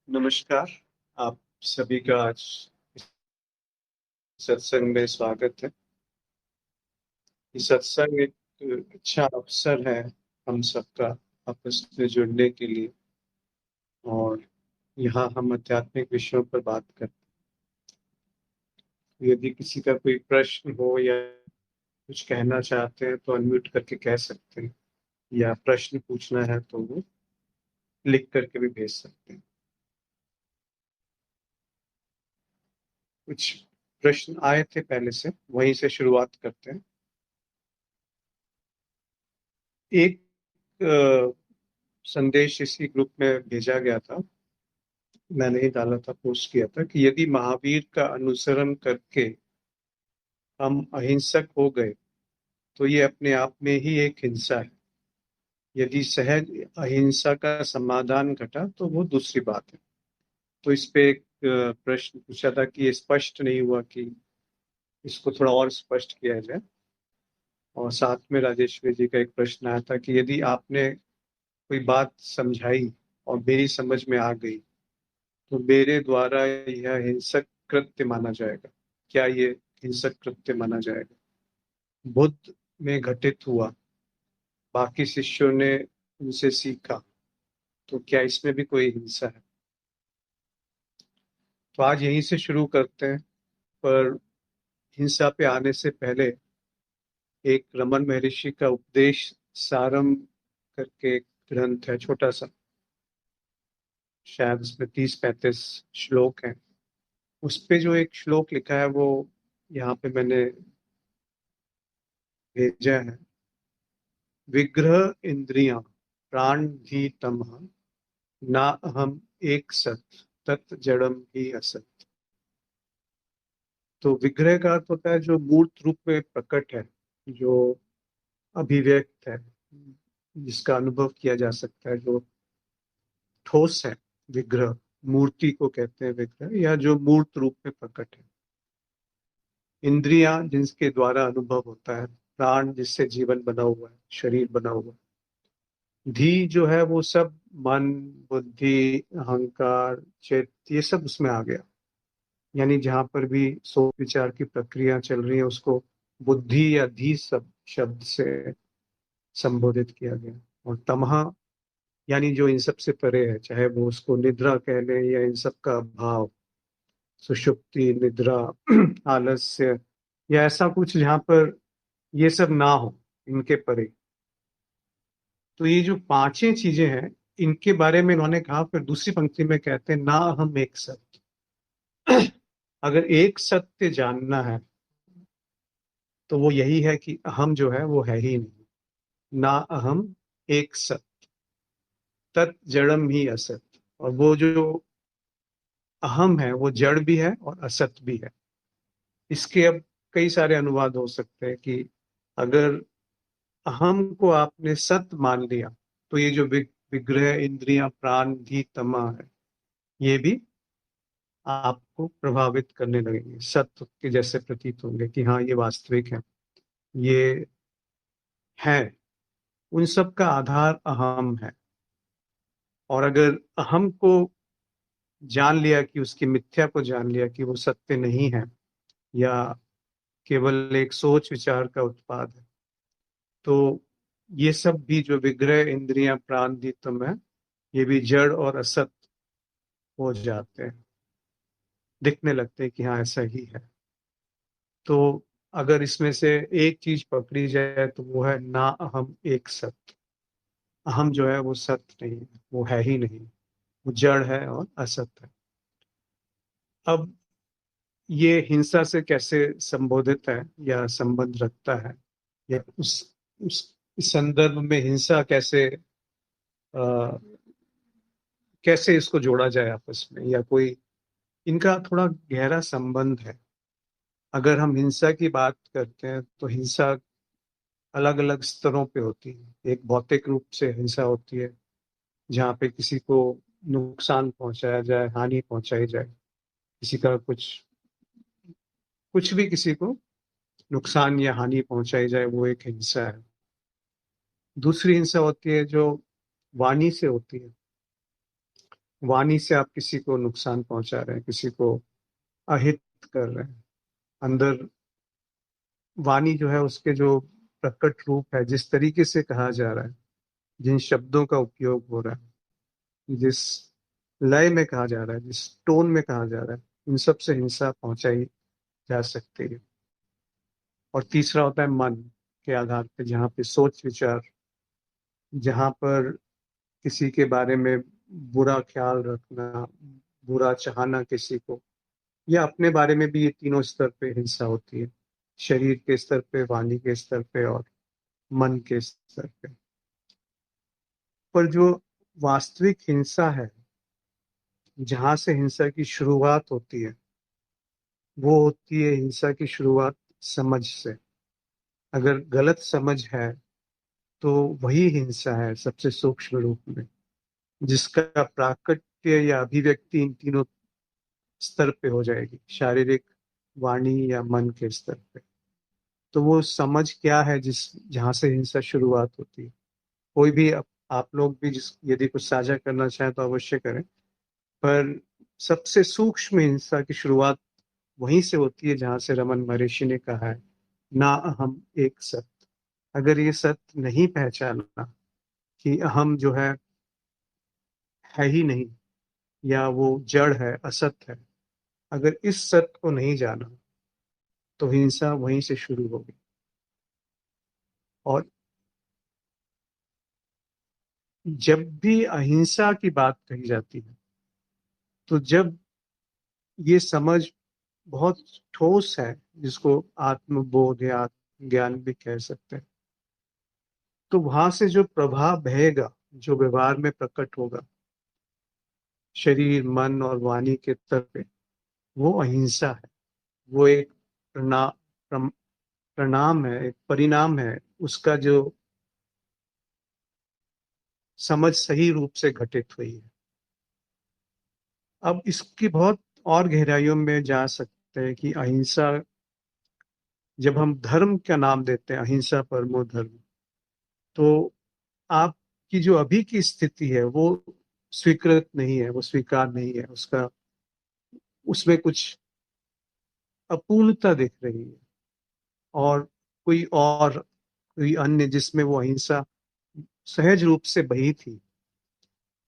नमस्कार। आप सभी का आज सत्संग में स्वागत है। ये सत्संग एक अच्छा अवसर है हम सबका आपस में जुड़ने के लिए, और यहाँ हम आध्यात्मिक विषयों पर बात करते हैं। यदि किसी का कोई प्रश्न हो या कुछ कहना चाहते हैं तो अनम्यूट करके कह सकते हैं, या प्रश्न पूछना है तो वो लिख करके भी भेज सकते हैं। कुछ प्रश्न आए थे पहले से, वहीं से शुरुआत करते हैं। एक संदेश इसी ग्रुप में भेजा गया था, मैंने ही डाला था, पोस्ट किया था कि यदि महावीर का अनुसरण करके हम अहिंसक हो गए तो ये अपने आप में ही एक हिंसा है। यदि सहज अहिंसा का समाधान घटा तो वो दूसरी बात है। तो इस पे एक प्रश्न पूछा था कि ये स्पष्ट नहीं हुआ, कि इसको थोड़ा और स्पष्ट किया जाए। और साथ में राजेश्वरी जी का एक प्रश्न आया था कि यदि आपने कोई बात समझाई और मेरी समझ में आ गई तो मेरे द्वारा यह हिंसक कृत्य माना जाएगा, क्या ये हिंसक कृत्य माना जाएगा? बुद्ध में घटित हुआ, बाकी शिष्यों ने उनसे सीखा, तो क्या इसमें भी कोई हिंसा है? तो आज यहीं से शुरू करते हैं। पर हिंसा पे आने से पहले एक रमन महर्षि का उपदेश सारम करके एक ग्रंथ है, छोटा सा, शायद उसमें 30-35 श्लोक हैं। उस पे जो एक श्लोक लिखा है वो यहाँ पे मैंने भेजा है। विग्रह इंद्रियां प्राण भी तमः, ना अहम एक सत, तत् जड़म ही असत। तो विग्रह का अर्थ होता है जो मूर्त रूप में प्रकट है, जो अभिव्यक्त है, जिसका अनुभव किया जा सकता है, जो ठोस है। विग्रह, मूर्ति को कहते हैं विग्रह, या जो मूर्त रूप में प्रकट है। इंद्रियां जिसके द्वारा अनुभव होता है, प्राण जिससे जीवन बना हुआ है, शरीर बना हुआ है। धी जो है वो सब मन, बुद्धि, अहंकार, चित्त, ये सब उसमें आ गया। यानी जहां पर भी सोच विचार की प्रक्रिया चल रही है उसको बुद्धि या धी सब शब्द से संबोधित किया गया। और तमहा यानी जो इन सब से परे है, चाहे वो उसको निद्रा कह लें या इन सब का अभाव, सुषुप्ति, निद्रा, आलस्य, या ऐसा कुछ जहां पर ये सब ना हो, इनके परे। तो ये जो पांचें चीजें हैं, इनके बारे में इन्होंने कहा। फिर दूसरी पंक्ति में कहते हैं, ना हम एक सत्य। अगर एक सत्य जानना है तो वो यही है कि अहम जो है वो है ही नहीं। ना अहम एक सत्य, तत् जड़म ही असत। और वो जो अहम है वो जड़ भी है और असत भी है। इसके अब कई सारे अनुवाद हो सकते हैं कि अगर अहम को आपने सत मान लिया तो ये जो विग्रह, इंद्रियां, प्राण, धी, तमा है, ये भी आपको प्रभावित करने लगेंगे, सत्य के जैसे प्रतीत होंगे कि हाँ ये वास्तविक है, ये है। उन सब का आधार अहम है। और अगर अहम को जान लिया, कि उसकी मिथ्या को जान लिया कि वो सत्य नहीं है या केवल एक सोच विचार का उत्पाद है, तो ये सब भी जो विग्रह, इंद्रियां, प्राण, धी, तम है, ये भी जड़ और असत हो जाते हैं, दिखने लगते हैं कि हाँ ऐसा ही है। तो अगर इसमें से एक चीज पकड़ी जाए तो वो है ना अहम एक सत्य। अहम जो है वो सत्य नहीं है, वो है ही नहीं, वो जड़ है और असत है। अब ये हिंसा से कैसे संबोधित है या संबंध रखता है, या उस इस संदर्भ में हिंसा कैसे, कैसे इसको जोड़ा जाए आपस में, या कोई इनका थोड़ा गहरा संबंध है। अगर हम हिंसा की बात करते हैं तो हिंसा अलग अलग स्तरों पे होती है। एक भौतिक रूप से हिंसा होती है, जहाँ पे किसी को नुकसान पहुंचाया जाए, हानि पहुंचाई जाए, किसी का कुछ कुछ भी किसी को नुकसान या हानि पहुंचाई जाए, वो एक हिंसा है। दूसरी हिंसा होती है जो वाणी से होती है। वाणी से आप किसी को नुकसान पहुंचा रहे हैं, किसी को अहित कर रहे हैं। अंदर वाणी जो है उसके जो प्रकट रूप है, जिस तरीके से कहा जा रहा है, जिन शब्दों का उपयोग हो रहा है, जिस लय में कहा जा रहा है, जिस टोन में कहा जा रहा है, इन सब से हिंसा पहुंचाई जा सकती है। और तीसरा होता है मन के आधार पे, जहाँ पे सोच विचार, जहाँ पर किसी के बारे में बुरा ख्याल रखना, बुरा चाहना किसी को, या अपने बारे में भी, ये तीनों स्तर पे हिंसा होती है। शरीर के स्तर पे, वाणी के स्तर पे, और मन के स्तर पे। पर जो वास्तविक हिंसा है, जहां से हिंसा की शुरुआत होती है, वो होती है हिंसा की शुरुआत समझ से। अगर गलत समझ है तो वही हिंसा है सबसे सूक्ष्म रूप में, जिसका प्राकट्य या अभिव्यक्ति इन तीनों स्तर पे हो जाएगी, शारीरिक, वाणी या मन के स्तर पे। तो वो समझ क्या है जिस जहां से हिंसा शुरुआत होती है। कोई भी आप लोग भी जिस यदि कुछ साझा करना चाहें तो अवश्य करें। पर सबसे सूक्ष्म हिंसा की शुरुआत वहीं से होती है जहां से रमन महर्षि ने कहा है, ना अहम एक सत्य। अगर ये सत्य नहीं पहचाना कि अहम जो है ही नहीं, या वो जड़ है, असत है, अगर इस सत्य को नहीं जाना, तो हिंसा वहीं से शुरू होगी। और जब भी अहिंसा की बात कही जाती है, तो जब ये समझ बहुत ठोस है, जिसको आत्मबोध या आत्मज्ञान भी कह सकते हैं, तो वहां से जो प्रभाव बहेगा, जो व्यवहार में प्रकट होगा, शरीर, मन और वाणी के स्तर पे, वो अहिंसा है। वो एक प्रणाम है, एक परिणाम है उसका, जो समझ सही रूप से घटित हुई है। अब इसकी बहुत और गहराइयों में जा सकते हैं कि अहिंसा, जब हम धर्म का नाम देते हैं, अहिंसा परमो धर्म, तो आपकी जो अभी की स्थिति है वो स्वीकृत नहीं है, वो स्वीकार नहीं है, उसका, उसमें कुछ अपूर्णता दिख रही है। और कोई अन्य जिसमें वो अहिंसा सहज रूप से बही थी,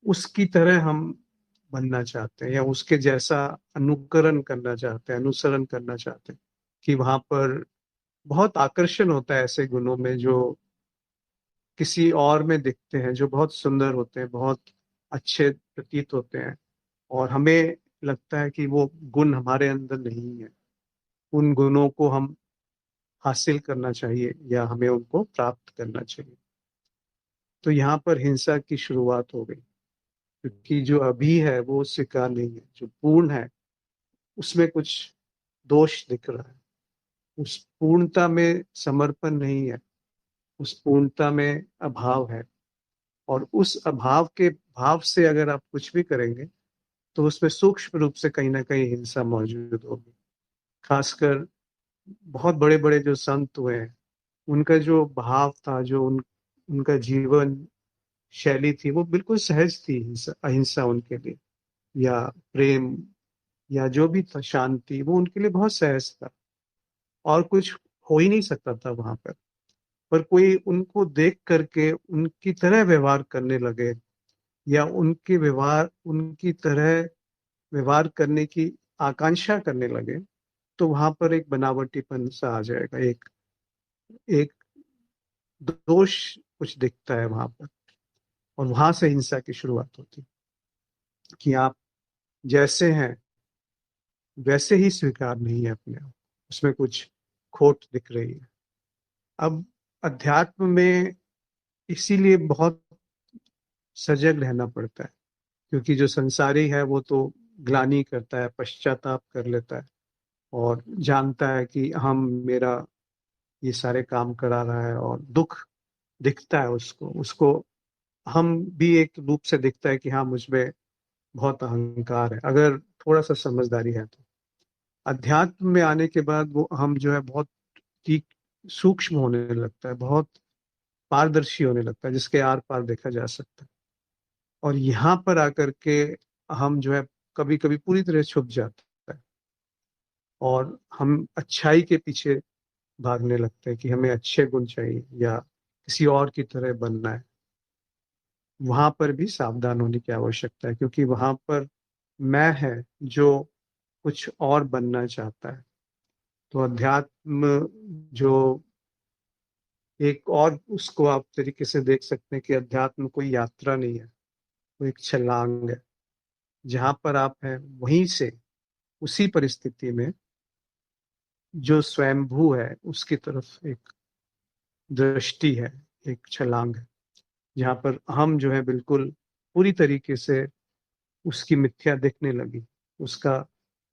उसकी तरह हम बनना चाहते हैं, या उसके जैसा अनुकरण करना चाहते हैं, अनुसरण करना चाहते हैं, कि वहां पर बहुत आकर्षण होता है ऐसे गुणों में जो किसी और में दिखते हैं, जो बहुत सुंदर होते हैं, बहुत अच्छे प्रतीत होते हैं, और हमें लगता है कि वो गुण हमारे अंदर नहीं है। उन गुणों को हम हासिल करना चाहिए, या हमें उनको प्राप्त करना चाहिए। तो यहाँ पर हिंसा की शुरुआत हो गई, क्योंकि जो अभी है वो स्वीकार नहीं है, जो पूर्ण है उसमें कुछ दोष दिख रहा है, उस पूर्णता में समर्पण नहीं है, उस पूर्णता में अभाव है। और उस अभाव के भाव से अगर आप कुछ भी करेंगे, तो उसमें सूक्ष्म रूप से कहीं ना कहीं हिंसा मौजूद होगी। खासकर बहुत बड़े बड़े जो संत हुए हैं, उनका जो भाव था, जो उनका जीवन शैली थी, वो बिल्कुल सहज थी। अहिंसा उनके लिए, या प्रेम, या जो भी था, शांति, वो उनके लिए बहुत सहज था। और कुछ हो ही नहीं सकता था वहां पर कोई उनको देख करके उनकी तरह व्यवहार करने लगे, या उनकी तरह व्यवहार करने की आकांक्षा करने लगे, तो वहां पर एक बनावटीपन सा आ जाएगा, एक एक दोष कुछ दिखता है वहां पर। और वहां से हिंसा की शुरुआत होती है, कि आप जैसे हैं वैसे ही स्वीकार नहीं है अपने आप, उसमें कुछ खोट दिख रही है। अब अध्यात्म में इसीलिए बहुत सजग रहना पड़ता है, क्योंकि जो संसारी है वो तो ग्लानि करता है, पश्चाताप कर लेता है, और जानता है कि हम मेरा ये सारे काम करा रहा है, और दुख दिखता है उसको उसको हम भी एक रूप से दिखता है कि हाँ, मुझमें बहुत अहंकार है, अगर थोड़ा सा समझदारी है तो। अध्यात्म में आने के बाद वो हम जो है बहुत ठीक सूक्ष्म होने लगता है, बहुत पारदर्शी होने लगता है, जिसके आर पार देखा जा सकता है। और यहाँ पर आकर के हम जो है कभी कभी पूरी तरह छुप जाते हैं और हम अच्छाई के पीछे भागने लगते हैं कि हमें अच्छे गुण चाहिए या किसी और की तरह बनना है। वहां पर भी सावधान होने की आवश्यकता है, क्योंकि वहां पर मैं है जो कुछ और बनना चाहता है। तो अध्यात्म जो एक और उसको आप तरीके से देख सकते हैं कि अध्यात्म कोई यात्रा नहीं है, वो एक छलांग है। जहां पर आप हैं वहीं से, उसी परिस्थिति में जो स्वयंभू है उसकी तरफ एक दृष्टि है, एक छलांग है, जहां पर हम जो है बिल्कुल पूरी तरीके से उसकी मिथ्या दिखने लगी। उसका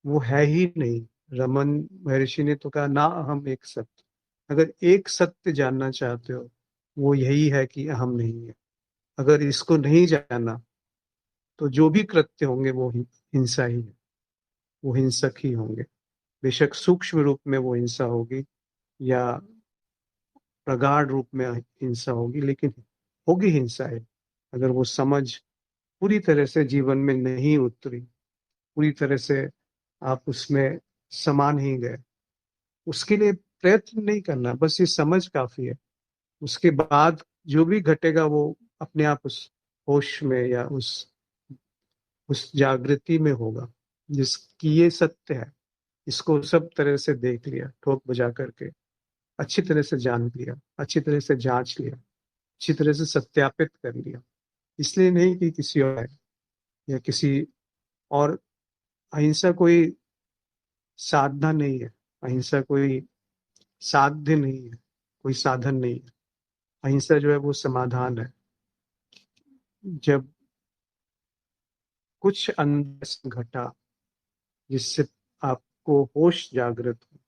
वो है ही नहीं। रमन महर्षि ने तो कहा ना अहम एक सत्य। अगर एक सत्य जानना चाहते हो, वो यही है कि अहम नहीं है। अगर इसको नहीं जाना तो जो भी कृत्य होंगे वो हिंसा ही है, वो हिंसक ही होंगे। बेशक सूक्ष्म रूप में वो हिंसा होगी या प्रगाढ़ रूप में हिंसा होगी, लेकिन होगी हिंसा है। अगर वो समझ पूरी तरह से जीवन में नहीं उतरी, पूरी तरह से आप उसमें समा नहीं गए, उसके लिए प्रयत्न नहीं करना, बस ये समझ काफी है। उसके बाद जो भी घटेगा वो अपने आप उस होश में या उस जागृति में होगा जिसकी ये सत्य है। इसको सब तरह से देख लिया, ठोक बजा करके अच्छी तरह से जान लिया, अच्छी तरह से जांच लिया, अच्छी तरह से सत्यापित कर लिया। इसलिए नहीं कि किसी और या किसी और। अहिंसा कोई साधना नहीं है, अहिंसा कोई साध्य नहीं है, कोई साधन नहीं है। अहिंसा जो है वो समाधान है। जब कुछ अंदर से घटा जिससे आपको होश जागृत हो,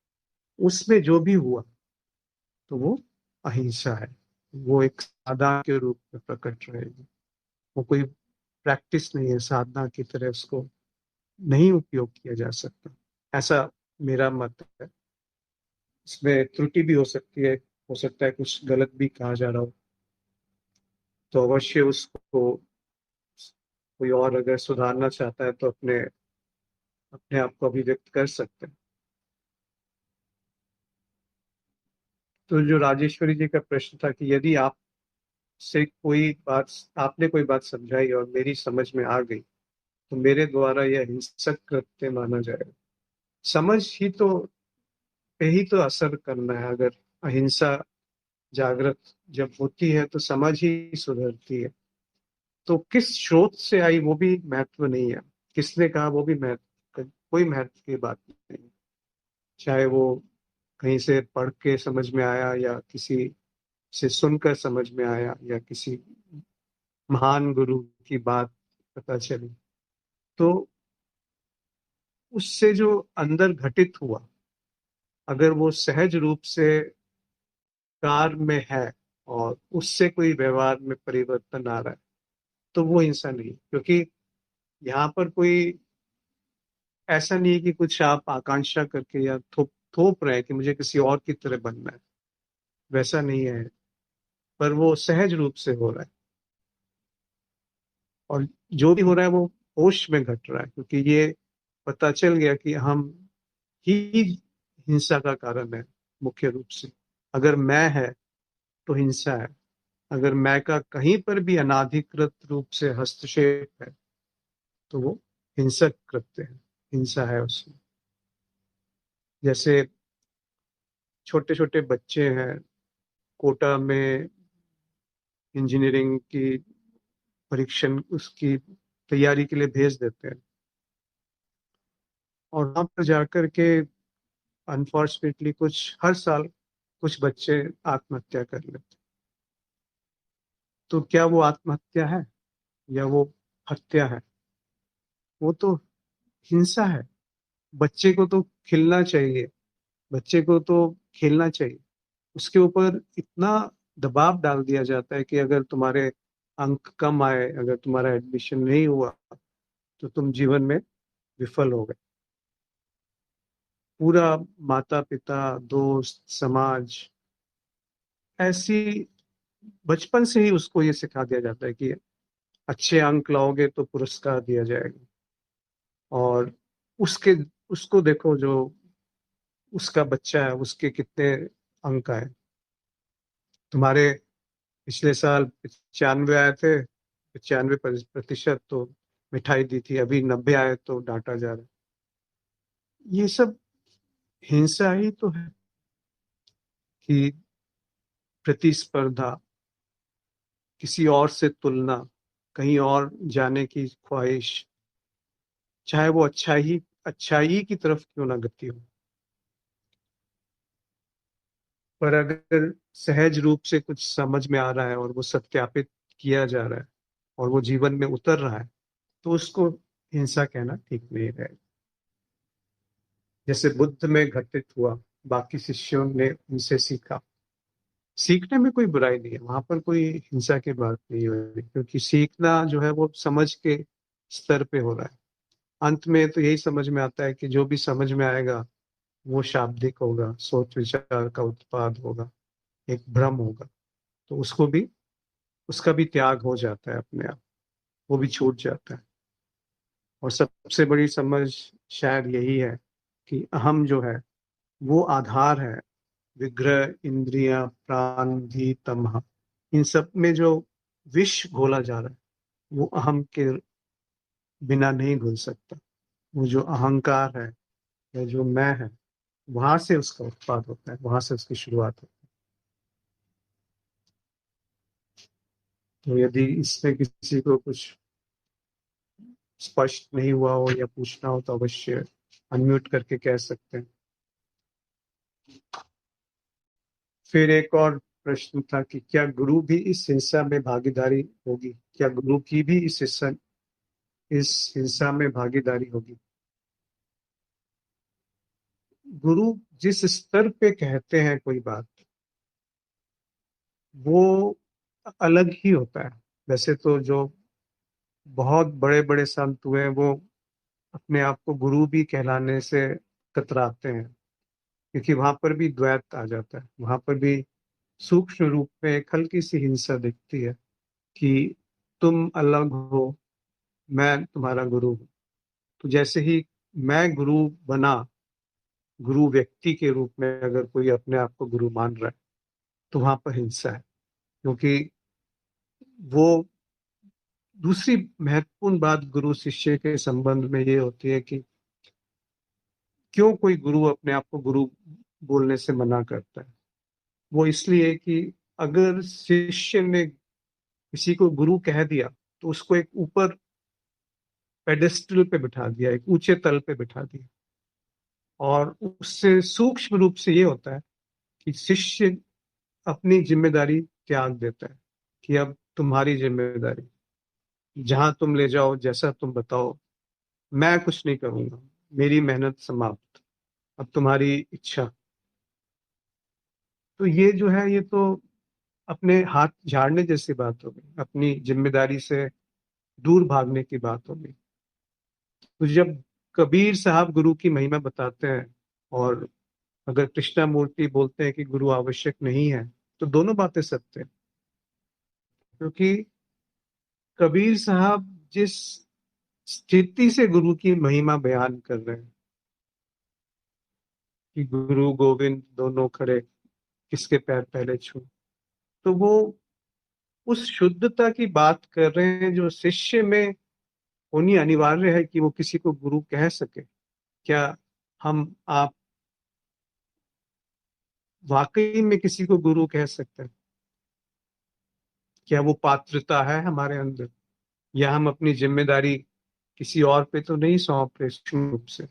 उसमें जो भी हुआ तो वो अहिंसा है। वो एक साधना के रूप में प्रकट रहेगी। वो कोई प्रैक्टिस नहीं है, साधना की तरह उसको नहीं उपयोग किया जा सकता। ऐसा मेरा मत है। इसमें त्रुटि भी हो सकती है, हो सकता है कुछ गलत भी कहा जा रहा हो, तो अवश्य उसको कोई और अगर सुधारना चाहता है तो अपने अपने आप को अभिव्यक्त कर सकते हैं। तो जो राजेश्वरी जी का प्रश्न था कि यदि आप से कोई बात आपने कोई बात समझाई और मेरी समझ में आ गई तो मेरे द्वारा यह हिंसक कृत्य माना जाएगा। समझ ही तो पे ही तो असर करना है। अगर अहिंसा जागृत जब होती है तो समझ ही सुधरती है। तो किस स्रोत से आई वो भी महत्व नहीं है, किसने कहा वो भी महत्व, कोई महत्व की बात नहीं है। चाहे वो कहीं से पढ़ के समझ में आया या किसी से सुनकर समझ में आया या किसी महान गुरु की बात पता चली, तो उससे जो अंदर घटित हुआ, अगर वो सहज रूप से कार में है और उससे कोई व्यवहार में परिवर्तन आ रहा है, तो वो हिंसा नहीं, क्योंकि यहाँ पर कोई ऐसा नहीं है कि कुछ आप आकांक्षा करके या थोप थोप रहे हैं कि मुझे किसी और की तरह बनना है। वैसा नहीं है, पर वो सहज रूप से हो रहा है। और जो भी हो रहा है वो होश में घट रहा है, क्योंकि ये पता चल गया कि हम ही हिंसा का कारण है मुख्य रूप से। अगर मैं है तो हिंसा है। अगर मैं का कहीं पर भी अनाधिकृत रूप से हस्तक्षेप है तो वो हिंसक कृत्य है, हिंसा है उसमें। जैसे छोटे छोटे बच्चे हैं, कोटा में इंजीनियरिंग की परीक्षण उसकी तैयारी के लिए भेज देते हैं और वहां पर जाकर के अनफॉर्चुनेटली कुछ हर साल कुछ बच्चे आत्महत्या कर लेते। तो क्या वो आत्महत्या है या वो हत्या है? वो तो हिंसा है। बच्चे को तो खिलना चाहिए, बच्चे को तो खेलना चाहिए। उसके ऊपर इतना दबाव डाल दिया जाता है कि अगर तुम्हारे अंक कम आए, अगर तुम्हारा एडमिशन नहीं हुआ तो तुम जीवन में विफल हो गए। पूरा माता पिता, दोस्त, समाज ऐसी बचपन से ही उसको ये सिखा दिया जाता है कि अच्छे अंक लाओगे तो पुरस्कार दिया जाएगा। और उसके उसको देखो, जो उसका बच्चा है उसके कितने अंक आए। तुम्हारे पिछले साल 95 आए थे, 95% तो मिठाई दी थी, अभी 90 आए तो डांटा जा रहा है। ये सब हिंसा ही तो है, कि प्रतिस्पर्धा, किसी और से तुलना, कहीं और जाने की ख्वाहिश, चाहे वो अच्छाई की तरफ क्यों ना गति हो। पर अगर सहज रूप से कुछ समझ में आ रहा है और वो सत्यापित किया जा रहा है और वो जीवन में उतर रहा है, तो उसको हिंसा कहना ठीक नहीं रहेगा। जैसे बुद्ध में घटित हुआ, बाकी शिष्यों ने उनसे सीखा। सीखने में कोई बुराई नहीं है, वहां पर कोई हिंसा की बात नहीं हो रही, क्योंकि सीखना जो है वो समझ के स्तर पे हो रहा है। अंत में तो यही समझ में आता है कि जो भी समझ में आएगा वो शाब्दिक होगा, सोच विचार का उत्पाद होगा, एक भ्रम होगा। तो उसका भी त्याग हो जाता है अपने आप, वो भी छूट जाता है। और सबसे बड़ी समझ शायद यही है कि अहम जो है वो आधार है। विग्रह, इंद्रियां, प्राण, धि, तमह, इन सब में जो विष घोला जा रहा है वो अहम के बिना नहीं घुल सकता। वो जो अहंकार है या जो मैं है, वहां से उसका उत्पाद होता है, वहां से उसकी शुरुआत होती है। तो यदि इसमें किसी को कुछ स्पष्ट नहीं हुआ हो या पूछना हो तो अवश्य अनम्यूट करके कह सकते हैं। फिर एक और प्रश्न था कि क्या गुरु भी इस हिंसा में भागीदारी होगी, क्या गुरु की भी इस हिंसा में भागीदारी होगी। गुरु जिस स्तर पे कहते हैं कोई बात, वो अलग ही होता है। वैसे तो जो बहुत बड़े बड़े संत हुए वो अपने आप को गुरु भी कहलाने से कतराते हैं, क्योंकि वहां पर भी द्वैत आ जाता है, वहां पर भी सूक्ष्म रूप में एक हल्की सी हिंसा दिखती है कि तुम अलग हो, मैं तुम्हारा गुरु हूँ। तो जैसे ही मैं गुरु बना, गुरु व्यक्ति के रूप में अगर कोई अपने आप को गुरु मान रहा है, तो वहां पर हिंसा है। क्योंकि वो दूसरी महत्वपूर्ण बात गुरु शिष्य के संबंध में ये होती है कि क्यों कोई गुरु अपने आप को गुरु बोलने से मना करता है। वो इसलिए कि अगर शिष्य ने किसी को गुरु कह दिया तो उसको एक ऊपर पेडेस्टल पे बिठा दिया, एक ऊंचे तल पे बिठा दिया। और उससे सूक्ष्म रूप से ये होता है कि शिष्य अपनी जिम्मेदारी त्याग देता है, कि अब तुम्हारी जिम्मेदारी, जहां तुम ले जाओ, जैसा तुम बताओ, मैं कुछ नहीं करूंगा, मेरी मेहनत समाप्त, अब तुम्हारी इच्छा। तो ये जो है ये तो अपने हाथ झाड़ने जैसी बात हो गई, अपनी जिम्मेदारी से दूर भागने की बात हो गई। तो जब कबीर साहब गुरु की महिमा बताते हैं और अगर कृष्णा मूर्ति बोलते हैं कि गुरु आवश्यक नहीं है, तो दोनों बातें सत्य है। क्योंकि कबीर साहब जिस स्थिति से गुरु की महिमा बयान कर रहे हैं कि गुरु गोविंद दोनों खड़े, किसके पैर पहले छू, तो वो उस शुद्धता की बात कर रहे हैं जो शिष्य में होनी अनिवार्य है कि वो किसी को गुरु कह सके। क्या हम आप वाकई में किसी को गुरु कह सकते हैं? क्या वो पात्रता है हमारे अंदर, या हम अपनी जिम्मेदारी किसी और पे तो नहीं सौंप रहे सूक्ष्म रूप से।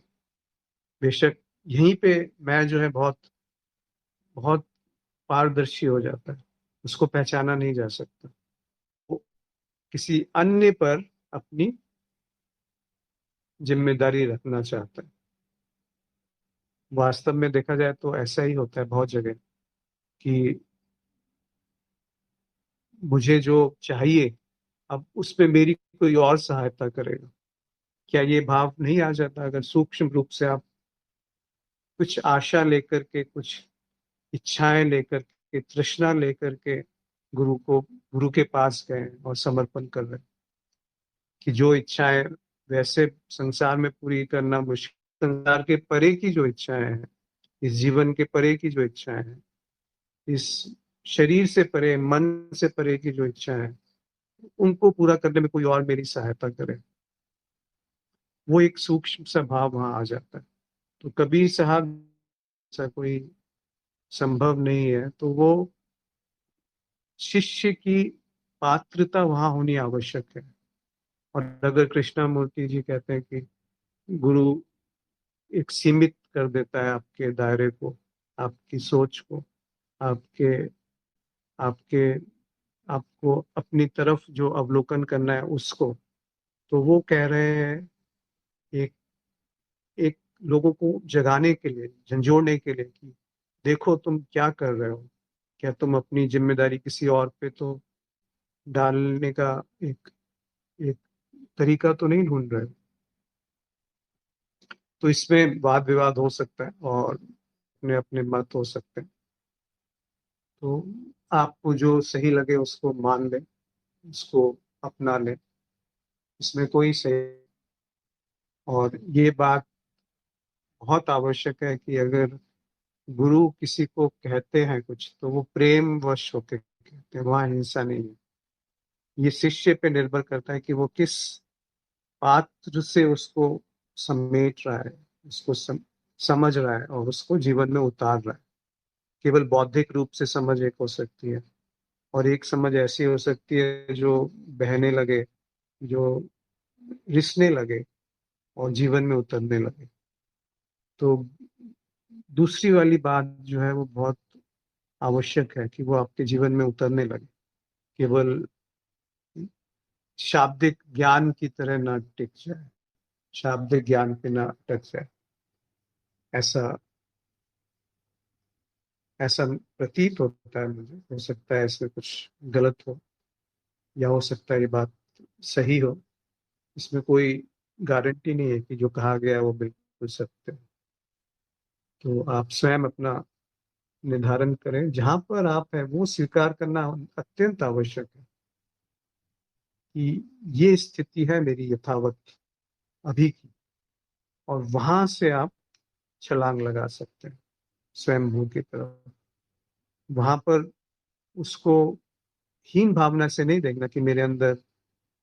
बेशक यहीं पे मैं जो है बहुत बहुत पारदर्शी हो जाता है, उसको पहचाना नहीं जा सकता। वो किसी अन्य पर अपनी जिम्मेदारी रखना चाहता है। वास्तव में देखा जाए तो ऐसा ही होता है बहुत जगह, कि मुझे जो चाहिए, अब उसमें मेरी कोई और सहायता करेगा। क्या ये भाव नहीं आ जाता अगर सूक्ष्म रूप से आप कुछ आशा लेकर के, कुछ इच्छाएं लेकर के, तृष्णा लेकर के गुरु के पास गए और समर्पण कर रहे हैं। कि जो इच्छाएं वैसे संसार में पूरी करना मुश्किल, संसार के परे की जो इच्छाएं हैं, इस जीवन के परे की जो इच्छाएं हैं, इस शरीर से परे, मन से परे की जो इच्छाएं हैं, उनको पूरा करने में कोई और मेरी सहायता करे, वो एक सूक्ष्म सा भाव वहां आ जाता है। तो कबीर साहब ऐसा कोई संभव नहीं है, तो वो शिष्य की पात्रता वहां होनी आवश्यक है। और अगर कृष्णा मूर्ति जी कहते हैं कि गुरु एक सीमित कर देता है आपके दायरे को, आपकी सोच को, आपके आपके आपको अपनी तरफ जो अवलोकन करना है उसको, तो वो कह रहे हैं एक एक लोगों को जगाने के लिए, झंझोड़ने के लिए कि देखो तुम क्या कर रहे हो, क्या तुम अपनी जिम्मेदारी किसी और पे तो डालने का एक एक तरीका तो नहीं ढूंढ रहे हो। तो इसमें वाद विवाद हो सकता है और अपने अपने मत हो सकते हैं। तो आपको जो सही लगे उसको मान लें, उसको अपना लें, इसमें कोई सही। और ये बात बहुत आवश्यक है कि अगर गुरु किसी को कहते हैं कुछ तो वो प्रेम वश होके कहते हैं, वहां हिंसा नहीं है। ये शिष्य पे निर्भर करता है कि वो किस पात्र से उसको समेट रहा है, उसको समझ रहा है और उसको जीवन में उतार रहा है। केवल बौद्धिक रूप से समझ एक हो सकती है, और एक समझ ऐसी हो सकती है जो बहने लगे, जो रिसने लगे और जीवन में उतरने लगे। तो दूसरी वाली बात जो है वो बहुत आवश्यक है कि वो आपके जीवन में उतरने लगे, केवल शाब्दिक ज्ञान की तरह ना टिक जाए, शाब्दिक ज्ञान पे ना अटक जाए। ऐसा ऐसा प्रतीत होता है मुझे, हो सकता है इसमें कुछ गलत हो या हो सकता है ये बात सही हो। इसमें कोई गारंटी नहीं है कि जो कहा गया है वो बिल्कुल सत्य है। तो आप स्वयं अपना निर्धारण करें, जहां पर आप हैं वो स्वीकार करना अत्यंत आवश्यक है कि ये स्थिति है मेरी यथावत अभी की, और वहां से आप छलांग लगा सकते हैं स्वयं भू की तरफ। वहां पर उसको हीन भावना से नहीं देखना कि मेरे अंदर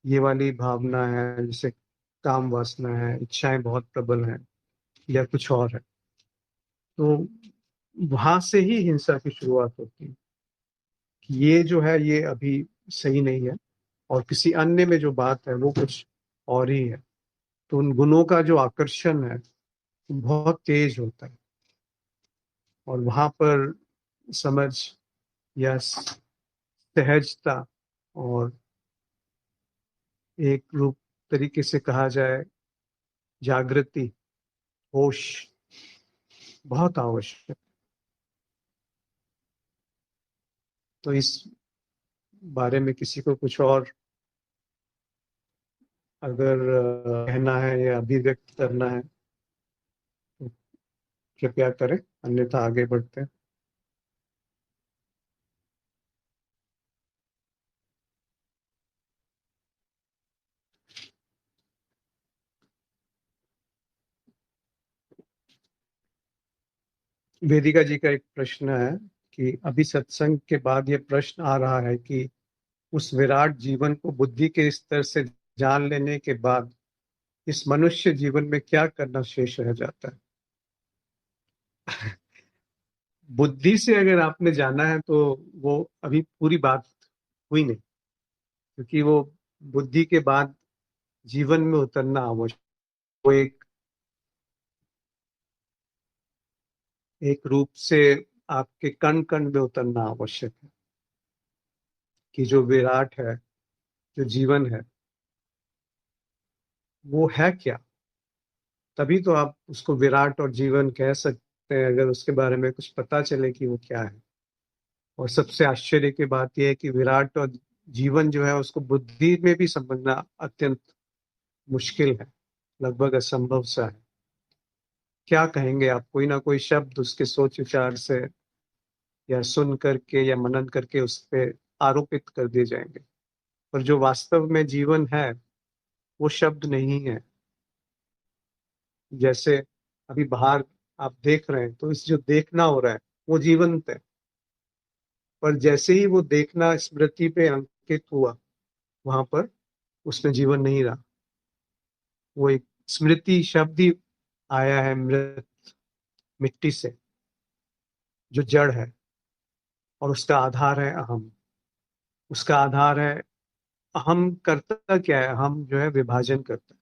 ये वाली भावना है, जैसे काम वासना है, इच्छाएं बहुत प्रबल हैं या कुछ और है। तो वहां से ही हिंसा की शुरुआत होती है कि ये जो है ये अभी सही नहीं है, और किसी अन्य में जो बात है वो कुछ और ही है। तो उन गुणों का जो आकर्षण है बहुत तेज होता है, और वहां पर समझ या सहजता और एक रूप तरीके से कहा जाए जागृति, होश बहुत आवश्यक। तो इस बारे में किसी को कुछ और अगर कहना है या अभिव्यक्त करना है तो कृपया करें, अन्यथा आगे बढ़ते हैं। वेदिका जी का एक प्रश्न है कि अभी सत्संग के बाद ये प्रश्न आ रहा है कि उस विराट जीवन को बुद्धि के स्तर से जान लेने के बाद इस मनुष्य जीवन में क्या करना शेष रह जाता है। बुद्धि से अगर आपने जाना है तो वो अभी पूरी बात हुई नहीं, क्योंकि वो बुद्धि के बाद जीवन में उतरना आवश्यक। वो एक रूप से आपके कण कण में उतरना आवश्यक है कि जो विराट है, जो जीवन है, वो है क्या। तभी तो आप उसको विराट और जीवन कह सकते हैं, अगर उसके बारे में कुछ पता चले कि वो क्या है। और सबसे आश्चर्य की बात यह है कि विराट और जीवन जो है उसको बुद्धि में भी समझना अत्यंत मुश्किल है, लगभग असंभव सा है। क्या कहेंगे आप, कोई ना कोई शब्द उसके सोच विचार से या सुन करके या मनन करके उस पर आरोपित कर दिए जाएंगे। पर जो वास्तव में जीवन है वो शब्द नहीं है। जैसे अभी बाहर आप देख रहे हैं तो इस जो देखना हो रहा है वो जीवंत है, पर जैसे ही वो देखना स्मृति पे अंकित हुआ, वहां पर उसमें जीवन नहीं रहा। वो एक स्मृति शब्द ही आया है मृत, मिट्टी से, जो जड़ है, और उसका आधार है अहम। उसका आधार है अहम। करता क्या है? हम जो है विभाजन करता है।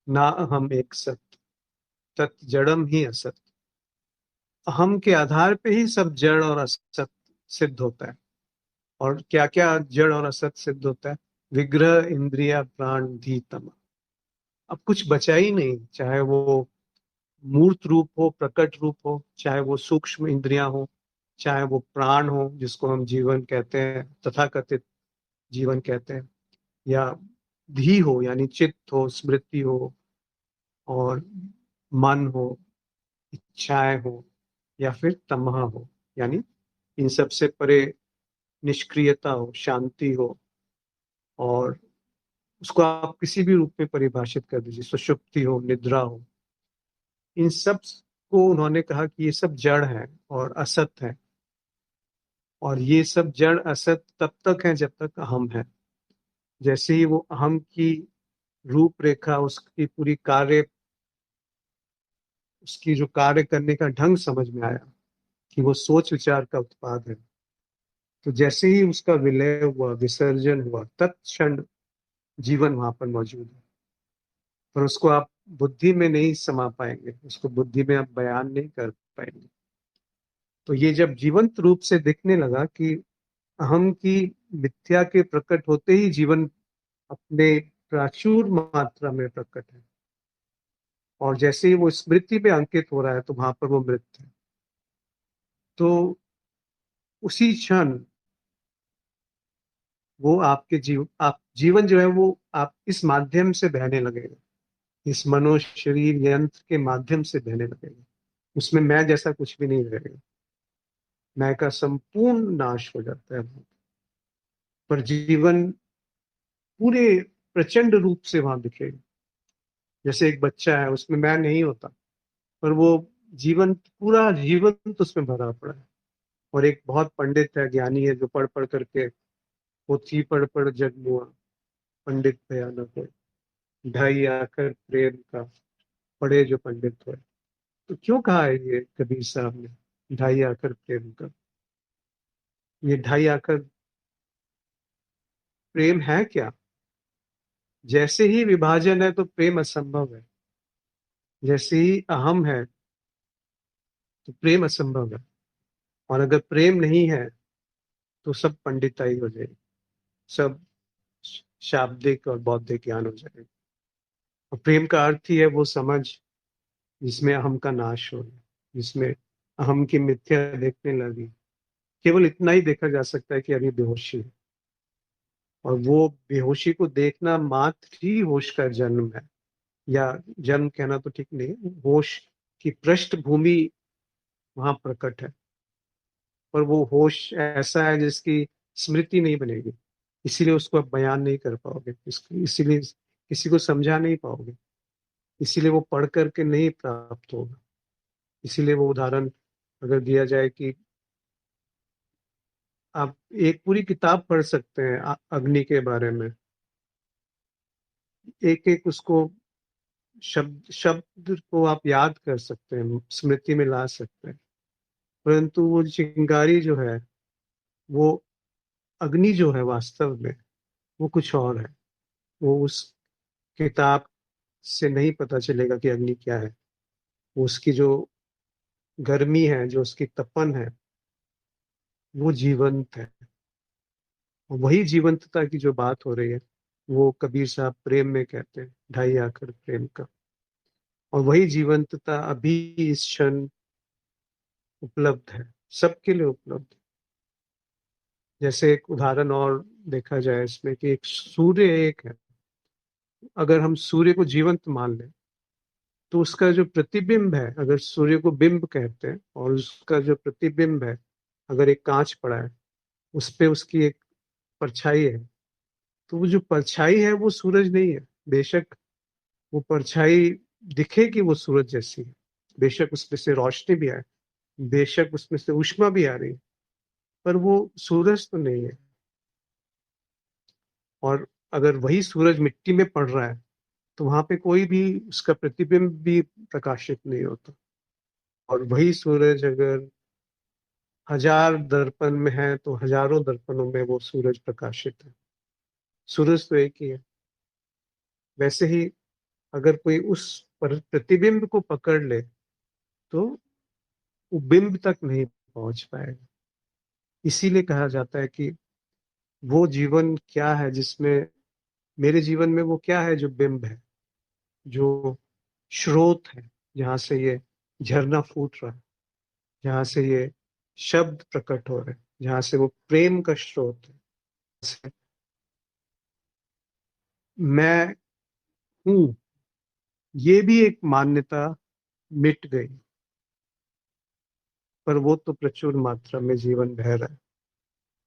ना अहम एक सत, तत् जड़म ही असत। अहम के आधार पे ही सब जड़ और असत सिद्ध होता है। और क्या क्या जड़ और असत सिद्ध होता है? विग्रह, इंद्रिया, प्राण, धी, तम। अब कुछ बचा ही नहीं, चाहे वो मूर्त रूप हो, प्रकट रूप हो, चाहे वो सूक्ष्म इंद्रियां हो, चाहे वो प्राण हो जिसको हम जीवन कहते हैं, तथाकथित जीवन कहते हैं, या धी हो यानी चित्त हो, स्मृति हो, और मन हो, इच्छाएं हो, या फिर तमह हो, यानी इन सब से परे निष्क्रियता हो, शांति हो, और उसको आप किसी भी रूप में परिभाषित कर दीजिए, सुषुप्ति हो, निद्रा हो। इन सब को उन्होंने कहा कि ये सब जड़ है और असत है। और ये सब जड़ असत तब तक है जब तक अहम है। जैसे ही वो अहम की रूपरेखा, उसकी पूरी कार्य, उसकी जो कार्य करने का ढंग समझ में आया कि वो सोच विचार का उत्पाद है, तो जैसे ही उसका विलय हुआ, विसर्जन हुआ, तत्क्षण जीवन वहां पर मौजूद है। पर उसको आप बुद्धि में नहीं समा पाएंगे, उसको बुद्धि में आप बयान नहीं कर पाएंगे। तो ये जब जीवंत रूप से दिखने लगा कि अहम की मिथ्या के प्रकट होते ही जीवन अपने प्रचुर मात्रा में प्रकट है, और जैसे ही वो स्मृति पे अंकित हो रहा है तो वहां पर वो मृत है। तो उसी क्षण वो आपके आप जीवन जो है वो आप इस माध्यम से बहने लगेगा, इस मनो शरीर यंत्र के माध्यम से बहने लगेगा। उसमें मैं जैसा कुछ भी नहीं रहेगा। मैं का संपूर्ण नाश हो जाता है। पर जीवन पूरे प्रचंड रूप से वहां दिखेगा। जैसे एक बच्चा है, उसमें मैं नहीं होता, पर वो जीवन, पूरा जीवन तो उसमें भरा पड़ा है। और एक बहुत पंडित है, ज्ञानी है, जो पढ़ पढ़ करके, पोथी पढ़ पढ़ जग मुआ, पंडित भयानक हो, ढाई आकर प्रेम का, पढ़े जो पंडित हो। तो क्यों कहा है ये कबीर साहब ने, ढाई आकर प्रेम का? ये ढाई आकर प्रेम है क्या? जैसे ही विभाजन है तो प्रेम असंभव है। जैसे ही अहम है तो प्रेम असंभव है। और अगर प्रेम नहीं है तो सब पंडिताई हो जाएगी, सब शाब्दिक और बौद्धिक ज्ञान हो जाएगा। और प्रेम का अर्थ ही है वो समझ जिसमें अहम का नाश हो, जिसमें अहम की मिथ्या देखने लगी। केवल इतना ही देखा जा सकता है कि अभी बेहोशी है, और वो बेहोशी को देखना मात्र ही होश का जन्म है। या जन्म कहना तो ठीक नहीं है, होश की पृष्ठभूमि वहां प्रकट है। पर वो होश ऐसा है जिसकी स्मृति नहीं बनेगी, इसीलिए उसको आप बयान नहीं कर पाओगे, इसीलिए किसी को समझा नहीं पाओगे, इसीलिए वो पढ़ करके नहीं प्राप्त होगा। इसीलिए वो उदाहरण अगर दिया जाए कि आप एक पूरी किताब पढ़ सकते हैं अग्नि के बारे में, एक एक उसको शब्द शब्द को आप याद कर सकते हैं, स्मृति में ला सकते हैं, परंतु वो चिंगारी जो है, वो अग्नि जो है वास्तव में वो कुछ और है। वो उस किताब से नहीं पता चलेगा कि अग्नि क्या है। वो उसकी जो गर्मी है, जो उसकी तपन है, वो जीवंत है। और वही जीवंतता की जो बात हो रही है, वो कबीर साहब प्रेम में कहते हैं, ढाई आकर प्रेम का। और वही जीवंतता अभी इस क्षण उपलब्ध है, सबके लिए उपलब्ध है। जैसे एक उदाहरण और देखा जाए इसमें कि एक सूर्य एक है। अगर हम सूर्य को जीवंत मान लें तो उसका जो प्रतिबिंब है, अगर सूर्य को बिंब कहते हैं, और उसका जो प्रतिबिंब है, अगर एक कांच पड़ा है, उस पे उसकी एक परछाई है, तो वो जो परछाई है वो सूरज नहीं है। बेशक वो परछाई दिखे कि वो सूरज जैसी है, बेशक उसमें से रोशनी भी आए, बेशक उसमें से ऊष्मा भी आ रही है, पर वो सूरज तो नहीं है। और अगर वही सूरज मिट्टी में पड़ रहा है तो वहां पे कोई भी उसका प्रतिबिंब भी प्रकाशित नहीं होता। और वही सूरज अगर 1000 दर्पण में है तो हजारों दर्पणों में वो सूरज प्रकाशित है। सूरज तो एक ही है। वैसे ही अगर कोई उस प्रतिबिंब को पकड़ ले तो वो बिंब तक नहीं पहुंच पाएगा। इसीलिए कहा जाता है कि वो जीवन क्या है जिसमें, मेरे जीवन में वो क्या है जो बिंब है, जो स्रोत है, जहां से ये झरना फूट रहा है, जहां से ये शब्द प्रकट हो रहे हैं, जहां से वो प्रेम का स्रोत है। मैं हूं, ये भी एक मान्यता मिट गई, पर वो तो प्रचुर मात्रा में जीवन बह रहा है।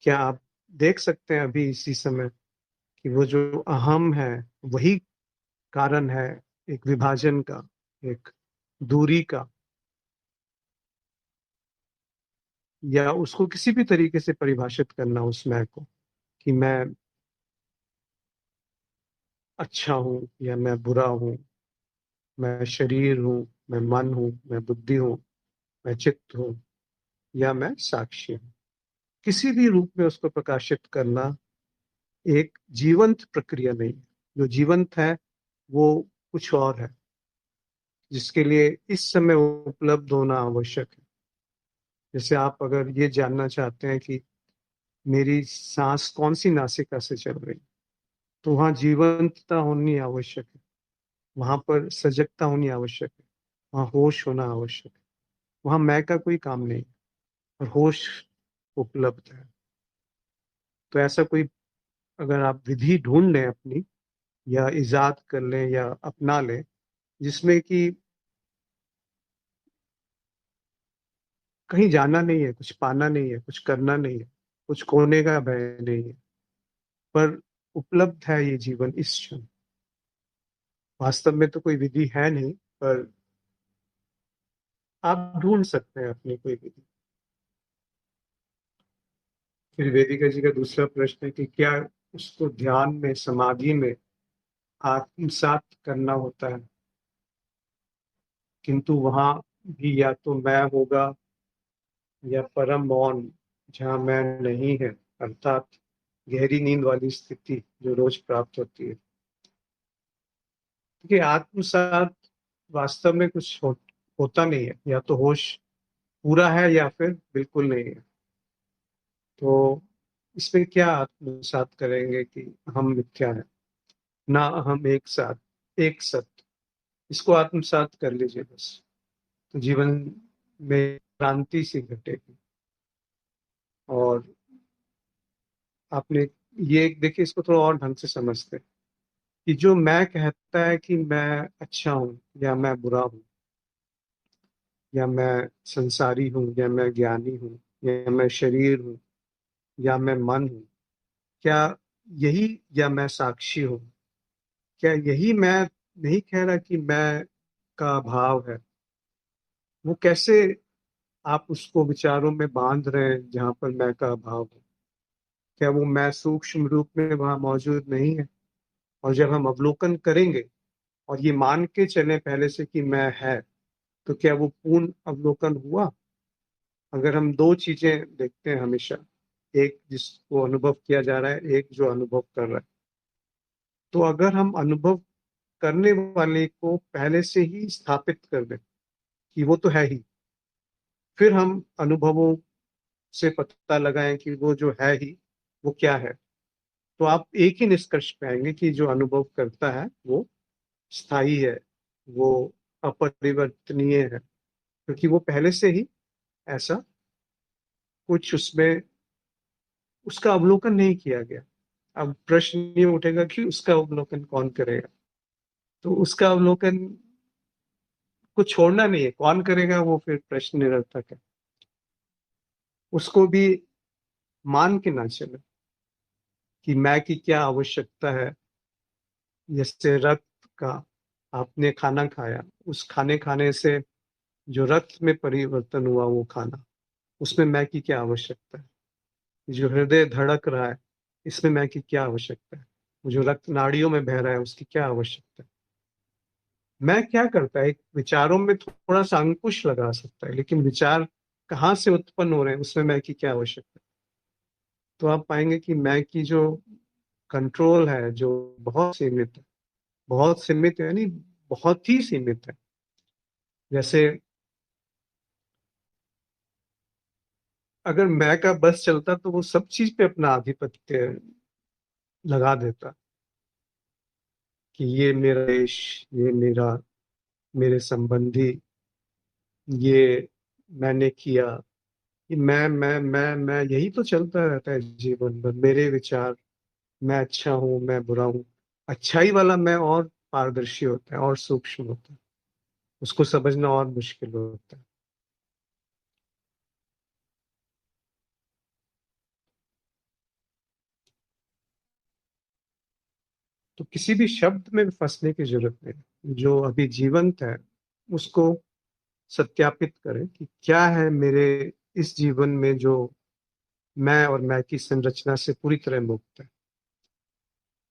क्या आप देख सकते हैं अभी इसी समय कि वो जो अहम है वही कारण है एक विभाजन का, एक दूरी का, या उसको किसी भी तरीके से परिभाषित करना उस मैं को कि मैं अच्छा हूं या मैं बुरा हूं, मैं शरीर हूं, मैं मन हूं, मैं बुद्धि हूं, मैं चित्त हूं, या मैं साक्षी हूं। किसी भी रूप में उसको प्रकाशित करना एक जीवंत प्रक्रिया नहीं है। जो जीवंत है वो कुछ और है, जिसके लिए इस समय उपलब्ध होना आवश्यक है। जैसे आप अगर ये जानना चाहते हैं कि मेरी सांस कौन सी नासिका से चल रही, तो वहां जीवंतता होनी आवश्यक है, वहां पर सजगता होनी आवश्यक है, वहां होश होना आवश्यक है। वहां मैं का कोई काम नहीं है और होश उपलब्ध है। तो ऐसा कोई अगर आप विधि ढूंढ लें अपनी, या इजाद कर लें या अपना लें, जिसमें कि कहीं जाना नहीं है, कुछ पाना नहीं है, कुछ करना नहीं है, कुछ खोने का भय नहीं है, पर उपलब्ध है ये जीवन इस क्षण। वास्तव में तो कोई विधि है नहीं, पर आप ढूंढ सकते हैं अपनी कोई विधि। फिर वेदिका जी का दूसरा प्रश्न है कि क्या उसको ध्यान में, समाधि में आत्मसात करना होता है, किंतु वहां भी या तो मैं होगा या परम मौन जहाँ मैं नहीं है, अर्थात गहरी नींद वाली स्थिति जो रोज प्राप्त होती है। क्योंकि आत्मसात वास्तव में कुछ होता नहीं है, या तो होश पूरा है या फिर बिल्कुल नहीं है। तो इसमें क्या आत्मसात करेंगे कि हम मिथ्या है, ना हम एक साथ, एक सत्य, इसको आत्मसात कर लीजिए बस, तो जीवन में क्रांति सी घटेगी। और आपने ये देखिए, इसको थोड़ा और ढंग से समझते हैं कि जो मैं कहता है कि मैं अच्छा हूँ या मैं बुरा हूँ, या मैं संसारी हूँ या मैं ज्ञानी हूँ, या मैं शरीर हूँ या मैं मन हूँ, क्या यही, या मैं साक्षी हूँ, क्या यही मैं नहीं कह रहा कि मैं का भाव है? वो कैसे आप उसको विचारों में बांध रहे हैं जहां पर मैं का अभाव है? क्या वो मैं सूक्ष्म रूप में वहां मौजूद नहीं है? और जब हम अवलोकन करेंगे और ये मान के चले पहले से कि मैं है, तो क्या वो पूर्ण अवलोकन हुआ? अगर हम दो चीजें देखते हैं हमेशा, एक जिसको अनुभव किया जा रहा है, एक जो अनुभव कर रहा है, तो अगर हम अनुभव करने वाले को पहले से ही स्थापित कर दें कि वो तो है ही, फिर हम अनुभवों से पता लगाएं कि वो जो है ही वो क्या है, तो आप एक ही निष्कर्ष पे आएंगे कि जो अनुभव करता है वो स्थायी है, वो अपरिवर्तनीय है, क्योंकि वो पहले से ही ऐसा कुछ उसमें उसका अवलोकन नहीं किया गया। अब प्रश्न ये उठेगा कि उसका अवलोकन कौन करेगा? तो उसका अवलोकन को छोड़ना नहीं है, कौन करेगा वो फिर प्रश्न निरर्थक है। उसको भी मान के ना चले कि मैं की क्या आवश्यकता है, जैसे रक्त का, आपने खाना खाया, उस खाने खाने से जो रक्त में परिवर्तन हुआ वो खाना, उसमें मैं की क्या आवश्यकता है? जो हृदय धड़क रहा है, इसमें मैं की क्या आवश्यकता है? जो रक्त नाड़ियों में बह रहा है, उसकी क्या आवश्यकता है? मैं क्या करता है, एक विचारों में थोड़ा सा अंकुश लगा सकता है, लेकिन विचार कहाँ से उत्पन्न हो रहे हैं उसमें मैं की क्या आवश्यकता है? तो आप पाएंगे कि मैं की जो कंट्रोल है, जो बहुत सीमित है, बहुत सीमित है, यानी बहुत ही सीमित है। जैसे अगर मैं का बस चलता तो वो सब चीज पे अपना आधिपत्य लगा देता, कि ये मेरा देश, ये मेरा, मेरे संबंधी, ये मैंने किया, ये मैं यही तो चलता रहता है जीवन भर। मेरे विचार, मैं अच्छा हूँ, मैं बुरा हूँ। अच्छाई वाला मैं और पारदर्शी होता है और सूक्ष्म होता है, उसको समझना और मुश्किल होता है। तो किसी भी शब्द में फंसने की जरूरत नहीं, जो अभी जीवंत है उसको सत्यापित करें कि क्या है मेरे इस जीवन में जो मैं और मैं की संरचना से पूरी तरह मुक्त है।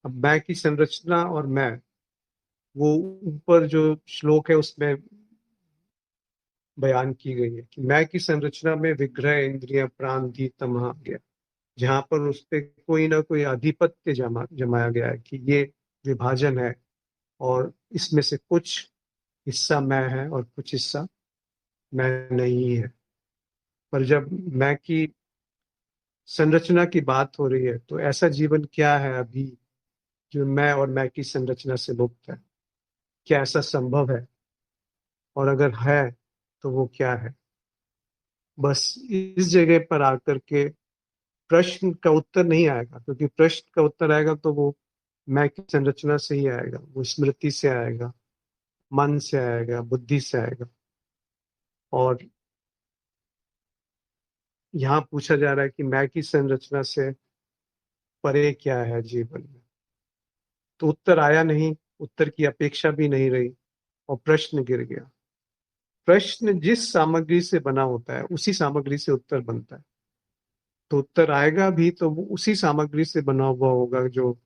अब मैं की संरचना और मैं, वो ऊपर जो श्लोक है उसमें बयान की गई है कि मैं की संरचना में विग्रह, इंद्रिय, प्राण, धी, तमह आ गया, जहां पर उस पे कोई ना कोई आधिपत्य जमाया गया है कि ये विभाजन है, और इसमें से कुछ हिस्सा मैं है और कुछ हिस्सा मैं नहीं है। पर जब मैं की संरचना की बात हो रही है, तो ऐसा जीवन क्या है अभी जो मैं और मैं की संरचना से मुक्त है? क्या ऐसा संभव है? और अगर है तो वो क्या है? बस इस जगह पर आकर के प्रश्न का उत्तर नहीं आएगा, क्योंकि प्रश्न का उत्तर आएगा तो वो मैं की संरचना से ही आएगा, वो स्मृति से आएगा, मन से आएगा, बुद्धि से आएगा। और यहाँ पूछा जा रहा है कि मैं की संरचना से परे क्या है जीवन में? तो उत्तर आया नहीं, उत्तर की अपेक्षा भी नहीं रही, और प्रश्न गिर गया। प्रश्न जिस सामग्री से बना होता है उसी सामग्री से उत्तर बनता है। तो उत्तर आएगा भी तो वो उसी सामग्री से बना हुआ होगा जो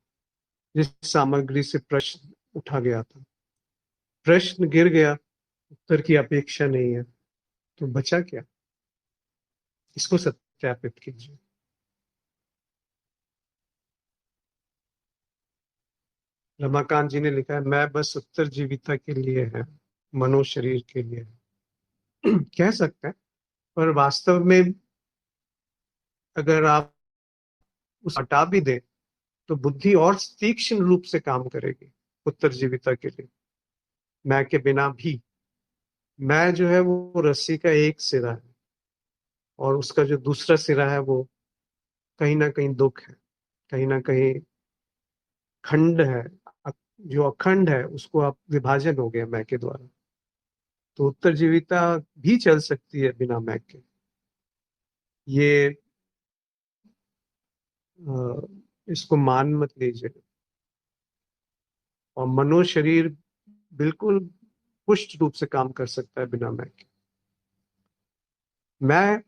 जिस सामग्री से प्रश्न उठा गया था। प्रश्न गिर गया, उत्तर की अपेक्षा नहीं है, तो बचा क्या? इसको सत्यापित कीजिए। रमाकांत जी ने लिखा है, मैं बस उत्तर जीविता के लिए है, मनो शरीर के लिए है। कह सकते हैं, पर वास्तव में अगर आप उस हटा भी दें तो बुद्धि और तीक्ष्ण रूप से काम करेगी उत्तर जीविता के लिए। मैं के बिना भी मैं जो है वो रस्सी का एक सिरा है, और उसका जो दूसरा सिरा है वो कहीं ना कहीं दुख है, कहीं ना कहीं खंड है। अ- जो अखंड है उसको आप विभाजन हो गया मैं के द्वारा। तो उत्तर जीविता भी चल सकती है बिना मैं के। ये इसको मान मत लीजिए। और मनो शरीर बिल्कुल पुष्ट रूप से काम कर सकता है बिना मैं के। मैं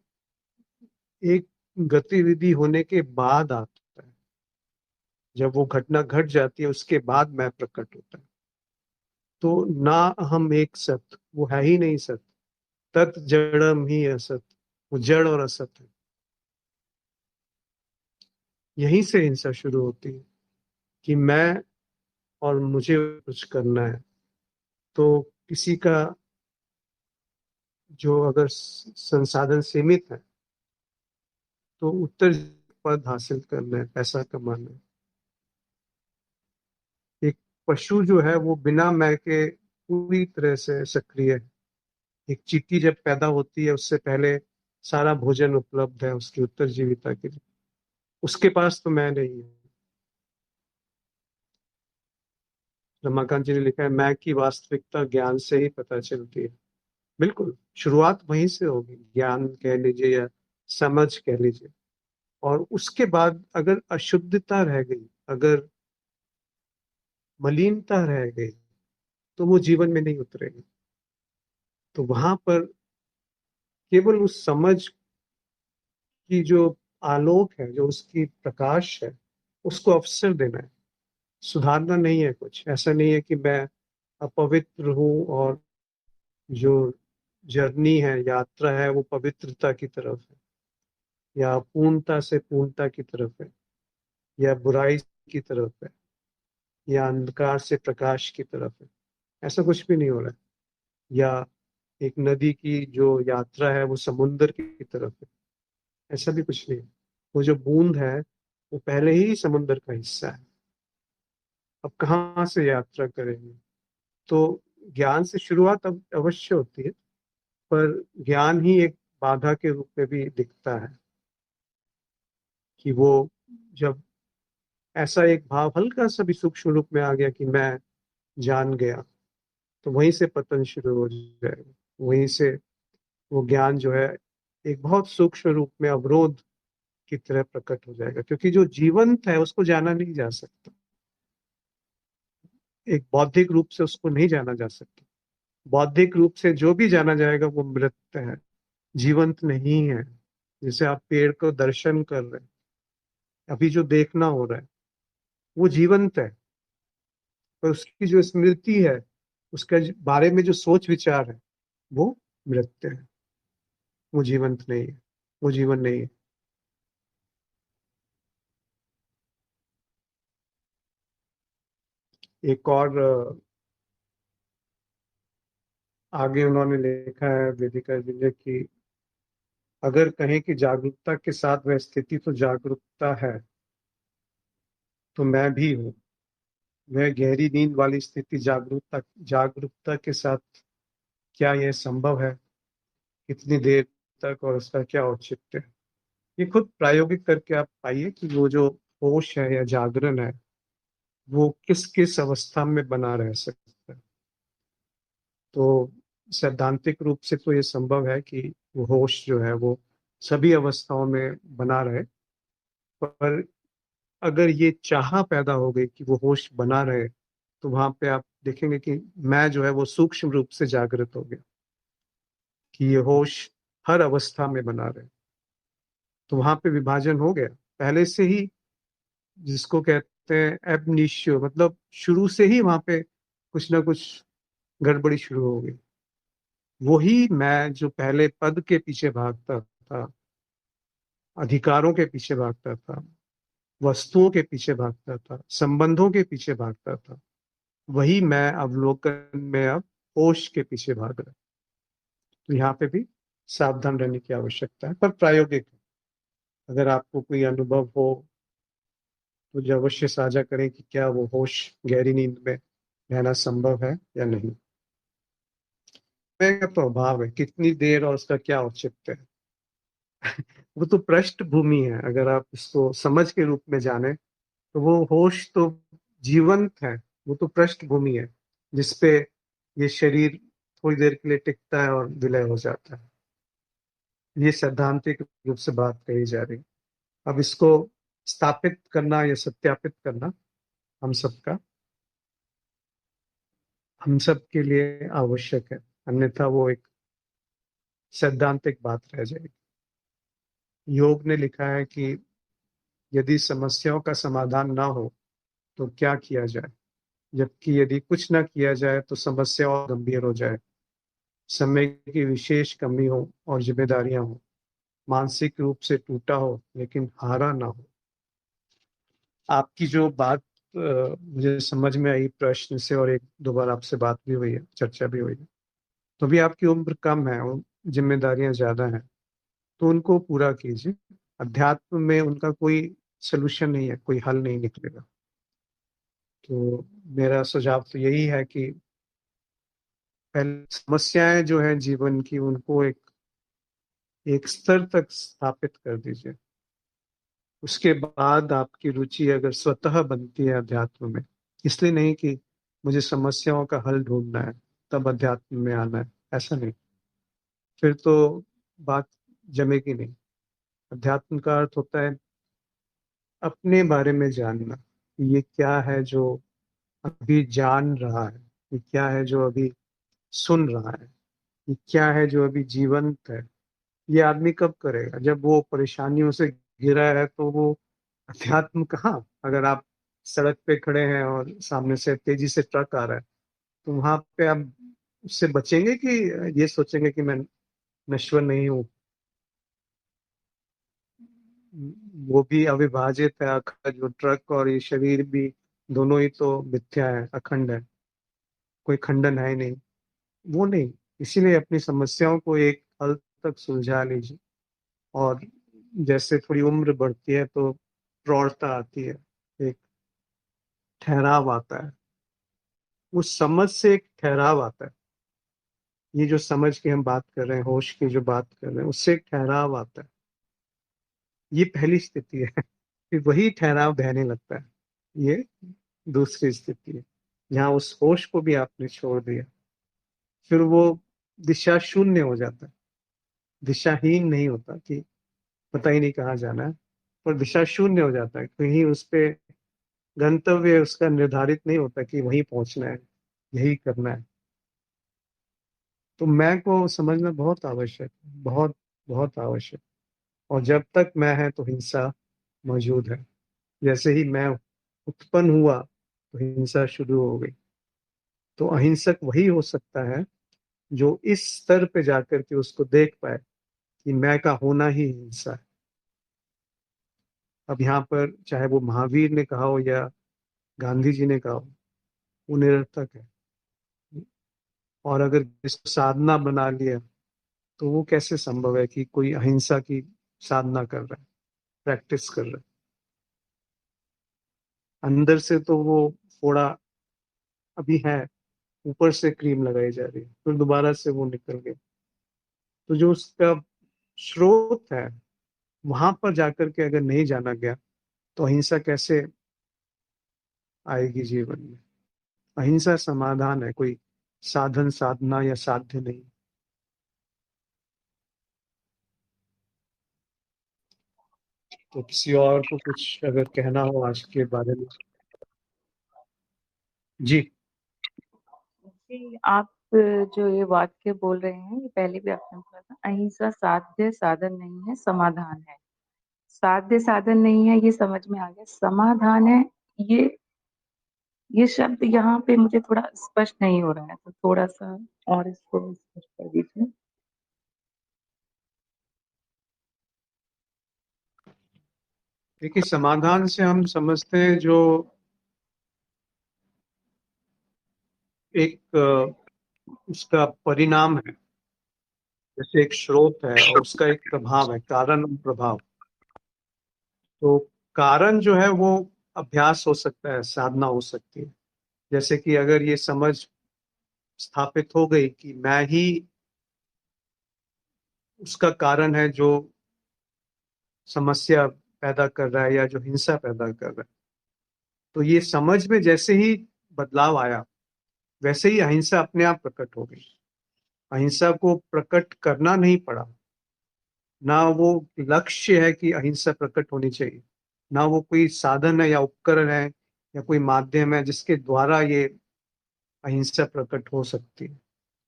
एक गतिविधि होने के बाद आता है, जब वो घटना घट जाती है उसके बाद मैं प्रकट होता है। तो ना हम एक सत, वो है ही नहीं सत। तत् जड़म ही असत, वो जड़ और असत है। यहीं से हिंसा शुरू होती है कि मैं और मुझे कुछ करना है। तो किसी का जो अगर संसाधन सीमित है, तो उत्तर पद हासिल करना है, पैसा कमाना है। एक पशु जो है वो बिना मैं के पूरी तरह से सक्रिय है। एक चींटी जब पैदा होती है उससे पहले सारा भोजन उपलब्ध है उसकी उत्तर जीविता के लिए, उसके पास तो मैं नहीं है। रमाकांत जी ने लिखा है, मैं की वास्तविकता ज्ञान से ही पता चलती है। बिल्कुल, शुरुआत वहीं से होगी, ज्ञान कह लीजिए या समझ कह लीजिए। और उसके बाद अगर अशुद्धता रह गई, अगर मलिनता रह गई तो वो जीवन में नहीं उतरेगी। तो वहां पर केवल उस समझ की जो आलोक है, जो उसकी प्रकाश है, उसको अवसर देना है। सुधारना नहीं है कुछ। ऐसा नहीं है कि मैं अपवित्र हूँ और जो जर्नी है, यात्रा है, वो पवित्रता की तरफ है, या पूर्णता से पूर्णता की तरफ है, या बुराई की तरफ है, या अंधकार से प्रकाश की तरफ है। ऐसा कुछ भी नहीं हो रहा है। या एक नदी की जो यात्रा है वो समुन्द्र की तरफ है, ऐसा भी कुछ नहीं है। वो जो बूंद है वो पहले ही समुन्द्र का हिस्सा है। अब कहाँ से यात्रा करेंगे? तो ज्ञान से शुरुआत अब अवश्य होती है, पर ज्ञान ही एक बाधा के रूप में भी दिखता है। कि वो जब ऐसा एक भाव हल्का सा भी सूक्ष्म रूप में आ गया कि मैं जान गया, तो वहीं से पतन शुरू हो जाएगा। वहीं से वो ज्ञान जो है एक बहुत सूक्ष्म रूप में अवरोध की तरह प्रकट हो जाएगा, क्योंकि जो जीवंत है उसको जाना नहीं जा सकता। एक बौद्धिक रूप से उसको नहीं जाना जा सकता। बौद्धिक रूप से जो भी जाना जाएगा वो मृत है, जीवंत नहीं है। जैसे आप पेड़ को दर्शन कर रहे हैं, अभी जो देखना हो रहा है वो जीवंत है, पर उसकी जो स्मृति है, उसके बारे में जो सोच विचार है, वो मृत है। वो जीवंत नहीं है, वो जीवन नहीं है। एक और आगे उन्होंने लिखा है वेदिका जी ने कि अगर कहें कि जागरूकता के साथ वह स्थिति तो जागरूकता है, तो मैं भी हूँ। वह गहरी नींद वाली स्थिति जागरूकता जागरूकता के साथ क्या यह संभव है? कितनी देर तक और उसका क्या औचित्य है? ये खुद प्रायोगिक करके आप पाइए कि वो जो होश है या जागरण है, वो किस किस अवस्था में बना रह सकता है। तो सैद्धांतिक रूप से तो ये संभव है कि वो होश जो है वो सभी अवस्थाओं में बना रहे। पर अगर ये चाह पैदा हो गई कि वो होश बना रहे, तो वहां पे आप देखेंगे कि मैं जो है वो सूक्ष्म रूप से जागृत हो गया कि ये होश हर अवस्था में बना रहे। तो वहां पे विभाजन हो गया पहले से ही, जिसको कहते हैं एब निश्यो, मतलब शुरू से ही वहां पे कुछ ना कुछ गड़बड़ी शुरू हो गई। वही मैं जो पहले पद के पीछे भागता था, अधिकारों के पीछे भागता था, वस्तुओं के पीछे भागता था, संबंधों के पीछे भागता था, वही मैं अवलोकन में अब होश के पीछे भाग रहा। तो यहाँ पे भी सावधान रहने की आवश्यकता है, पर प्रायोगिक है। अगर आपको कोई अनुभव हो तो जो अवश्य साझा करें कि क्या वो होश गहरी नींद में रहना संभव है या नहीं। समय का प्रभाव है, कितनी देर और उसका क्या औचित्य है। वो तो पृष्ठभूमि है। अगर आप इसको समझ के रूप में जाने तो वो होश तो जीवंत है, वो तो पृष्ठभूमि है जिसपे ये शरीर थोड़ी देर के लिए टिकता है और विलय हो जाता है। ये सैद्धांतिक रूप से बात कही जा रही है। अब इसको स्थापित करना या सत्यापित करना हम सबका हम सब के लिए आवश्यक है, अन्यथा वो एक सैद्धांतिक बात रह जाएगी। योग ने लिखा है कि यदि समस्याओं का समाधान ना हो तो क्या किया जाए, जबकि यदि कुछ ना किया जाए तो समस्या और गंभीर हो जाए। समय की विशेष कमी हो और जिम्मेदारियां हो, मानसिक रूप से टूटा हो लेकिन हारा ना हो। आपकी जो बात मुझे समझ में आई प्रश्न से, और एक दो बार आपसे बात भी हुई है, चर्चा भी हुई है। तो भी आपकी उम्र कम है और जिम्मेदारियां ज्यादा हैं, तो उनको पूरा कीजिए। अध्यात्म में उनका कोई सोल्यूशन नहीं है, कोई हल नहीं निकलेगा। तो मेरा सुझाव तो यही है कि पहले समस्याएं जो है जीवन की, उनको एक एक स्तर तक स्थापित कर दीजिए। उसके बाद आपकी रुचि अगर स्वतः बनती है अध्यात्म में, इसलिए नहीं कि मुझे समस्याओं का हल ढूंढना है तब अध्यात्म में आना है, ऐसा नहीं। फिर तो बात जमेगी नहीं। अध्यात्म का अर्थ होता है अपने बारे में जानना, कि ये क्या है जो अभी जान रहा है, ये क्या है जो अभी सुन रहा है, ये क्या है जो अभी जीवंत है। ये आदमी कब करेगा? जब वो परेशानियों से घिरा है। तो वो अध्यात्म कहाँ? अगर आप सड़क पे खड़े हैं और सामने से तेजी से ट्रक आ रहा है, तो वहां पे आप उससे बचेंगे कि ये सोचेंगे कि मैं नश्वर नहीं हूँ? वो भी अविभाजित है, अखंड। जो ट्रक और ये शरीर भी, दोनों ही तो मिथ्या है, अखंड है, कोई खंडन है ही नहीं। वो नहीं। इसीलिए अपनी समस्याओं को एक हल तक सुलझा लीजिए। और जैसे थोड़ी उम्र बढ़ती है तो प्रौढ़ता आती है, एक ठहराव आता है। उस समझ से एक ठहराव आता है। ये जो समझ की हम बात कर रहे हैं, होश की जो बात कर रहे हैं, उससे एक ठहराव आता है। ये पहली स्थिति है। फिर वही ठहराव बहने लगता है। ये दूसरी स्थिति है, जहाँ उस होश को भी आपने छोड़ दिया। फिर वो दिशा शून्य हो जाता है। दिशाहीन नहीं होता कि पता ही नहीं कहाँ जाना है, पर दिशा शून्य हो जाता है। कहीं उस पे गंतव्य उसका निर्धारित नहीं होता कि वहीं पहुंचना है, यही करना है। तो मैं को समझना बहुत आवश्यक है, बहुत बहुत आवश्यक। और जब तक मैं है तो हिंसा मौजूद है। जैसे ही मैं उत्पन्न हुआ तो हिंसा शुरू हो गई। तो अहिंसक वही हो सकता है जो इस स्तर पे जाकर के उसको देख पाए कि मैं का होना ही हिंसा है। अब यहाँ पर चाहे वो महावीर ने कहा हो या गांधी जी ने कहा हो, वो निरर्थक है। और अगर इसको साधना बना लिया, तो वो कैसे संभव है कि कोई अहिंसा की साधना कर रहा है, प्रैक्टिस कर रहा है? अंदर से तो वो फोड़ा अभी है, ऊपर से क्रीम लगाई जा रही है, फिर दोबारा से वो निकल गया। तो जो उसका स्रोत है, वहां पर जाकर के अगर नहीं जाना गया, तो अहिंसा कैसे आएगी जीवन में? अहिंसा समाधान है, कोई साधन साधना या साध्य नहीं। तो किसी और को कुछ अगर कहना हो आज के बारे में? जी। जी, आप जो ये वाक्य बोल रहे हैं, ये पहले भी आपने बोला था, अहिंसा साध्य साधन नहीं है, समाधान है। साध्य साधन नहीं है, ये समझ में आ गया। समाधान है, ये ये शब्द यहाँ पे मुझे थोड़ा स्पष्ट नहीं हो रहा है, तो थोड़ा सा और इसको स्पष्ट कर दीजिए। देखिए, समाधान से हम समझते हैं जो एक उसका परिणाम है। जैसे एक स्रोत है और उसका एक प्रभाव है, कारण और प्रभाव। तो कारण जो है वो अभ्यास हो सकता है, साधना हो सकती है। जैसे कि अगर ये समझ स्थापित हो गई कि मैं ही उसका कारण है जो समस्या पैदा कर रहा है या जो हिंसा पैदा कर रहा है, तो ये समझ में जैसे ही बदलाव आया, वैसे ही अहिंसा अपने आप प्रकट हो गई। अहिंसा को प्रकट करना नहीं पड़ा। ना वो लक्ष्य है कि अहिंसा प्रकट होनी चाहिए, ना वो कोई साधन है या उपकरण है या कोई माध्यम है जिसके द्वारा ये अहिंसा प्रकट हो सकती है।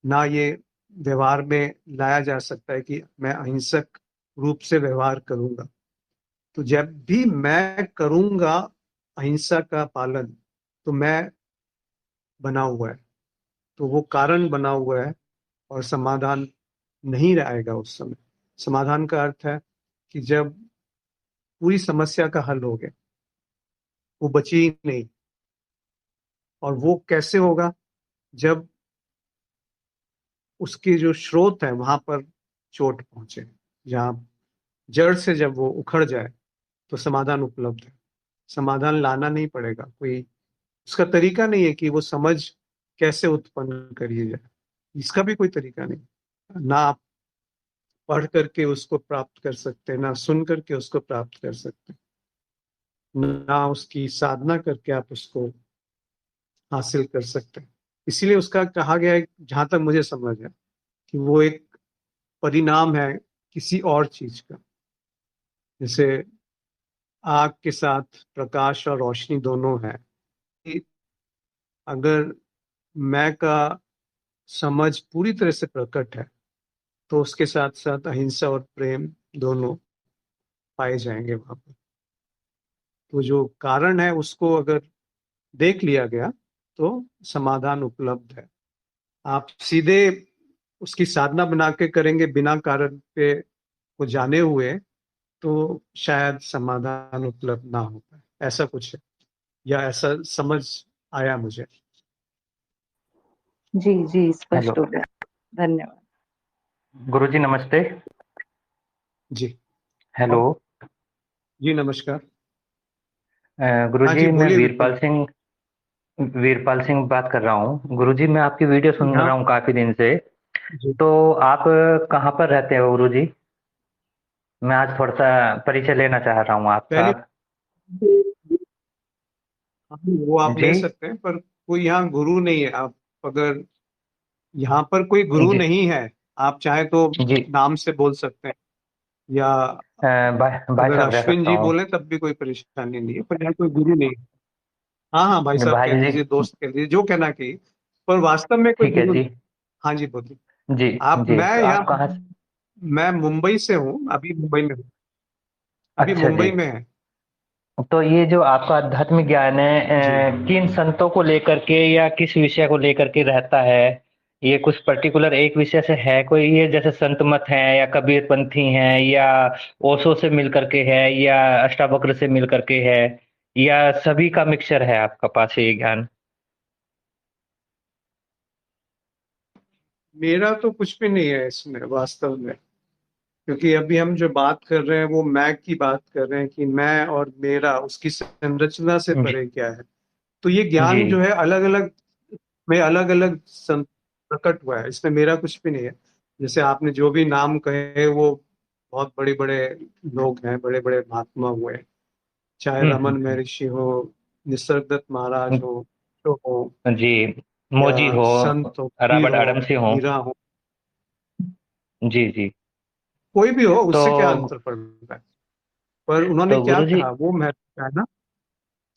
ना ये व्यवहार में लाया जा सकता है कि मैं अहिंसक रूप से व्यवहार करूंगा। तो जब भी मैं करूंगा अहिंसा का पालन, तो मैं बना हुआ है, तो वो कारण बना हुआ है। और समाधान नहीं रहेगा उस समय। समाधान का अर्थ है कि जब पूरी समस्या का हल हो गया, वो बची ही नहीं। और वो कैसे होगा? जब उसके जो स्रोत है वहां पर चोट पहुंचे, जहां जड़ से जब वो उखड़ जाए, तो समाधान उपलब्ध है। समाधान लाना नहीं पड़ेगा, कोई उसका तरीका नहीं है कि वो समझ कैसे उत्पन्न करिए जाए। इसका भी कोई तरीका नहीं। ना आप पढ़ करके उसको प्राप्त कर सकते हैं, ना सुन करके उसको प्राप्त कर सकते हैं, ना उसकी साधना करके आप उसको हासिल कर सकते हैं। इसीलिए उसका कहा गया है, जहां तक मुझे समझ है, कि वो एक परिणाम है किसी और चीज का। जैसे आग के साथ प्रकाश और रोशनी दोनों है। अगर मैं का समझ पूरी तरह से प्रकट है, तो उसके साथ साथ अहिंसा और प्रेम दोनों पाए जाएंगे वहां पर। तो जो कारण है उसको अगर देख लिया गया तो समाधान उपलब्ध है। आप सीधे उसकी साधना बना के करेंगे बिना कारण पे को जाने हुए, तो शायद समाधान उपलब्ध ना हो पाए, ऐसा कुछ है, या ऐसा समझ आया मुझे। जी जी, हेलो स्पष्ट हो गया। धन्यवाद। गुरुजी, नमस्ते। जी। हेलो। जी नमस्कार। हाँ गुरुजी, जी, मैं बोलिए विपिन। वीरपाल सिंह बात कर रहा हूँ। गुरुजी, मैं आपकी वीडियो सुन यहाँ। रहा हूँ काफी दिन से। जी। तो आप कहाँ पर रहते हो गुरुजी? मैं आज थोड़ा सा परिचय लेना चाह रहा हूँ आपका। पहली, वो आप जी ले सकते हैं, पर कोई यहाँ गुरु नहीं है। आप अगर यहाँ पर कोई गुरु जी नहीं है, आप चाहे तो जी। नाम से बोल सकते हैं, या भाई अगर साहब कह अश्विन सकता जी हूँ। बोले तब भी कोई परेशानी नहीं है, पर यहाँ कोई गुरु नहीं है। हाँ हाँ, भाई साहब कह भाई जी। दीजिए, दोस्त कह दीजिए, जो कहना की, पर वास्तव में कोई ठीक है गुरु जी। नहीं। हाँ जी, बोलिए। जी आप जी, मैं तो यहाँ आप कहाँ से? मैं मुंबई से हूँ, अभी मुंबई में हूँ। अभी अच्छा जी। मुंबई में है। तो ये जो आपका आध्यात्मिक ज्ञान जी। है, किन संतों को लेकर के या किस विषय को लेकर के रहता है? ये कुछ पर्टिकुलर एक विषय से है कोई, ये जैसे संत मत है या कबीरपंथी हैं या ओशो से मिल करके है या अष्टावक्र से मिल करके है, या सभी का मिक्सचर है आपका पास ये ज्ञान? मेरा तो कुछ भी नहीं है इसमें वास्तव में, क्योंकि अभी हम जो बात कर रहे हैं वो मैं की बात कर रहे हैं कि मैं और मेरा, उसकी संरचना से जी परे क्या है। तो ये जी ज्ञान जो है अलग अलग में अलग अलग प्रकट हुआ है, इसमें मेरा कुछ भी नहीं है। जैसे आपने जो भी नाम कहे वो बहुत बड़े बड़े लोग हैं, बड़े बड़े महात्मा हुए, चाहे रमन हम्म। महर्षि हो, निसर्गदत्त महाराज हो जी, या मोजी हो, संत हो, कबीर रॉबर्ट हो, आडम से हो। मीरा हो, जी जी। कोई भी हो, तो उससे क्या अंतर पड़ता है। पर उन्होंने तो क्या गुरु जी, कहा वो महत्व है ना।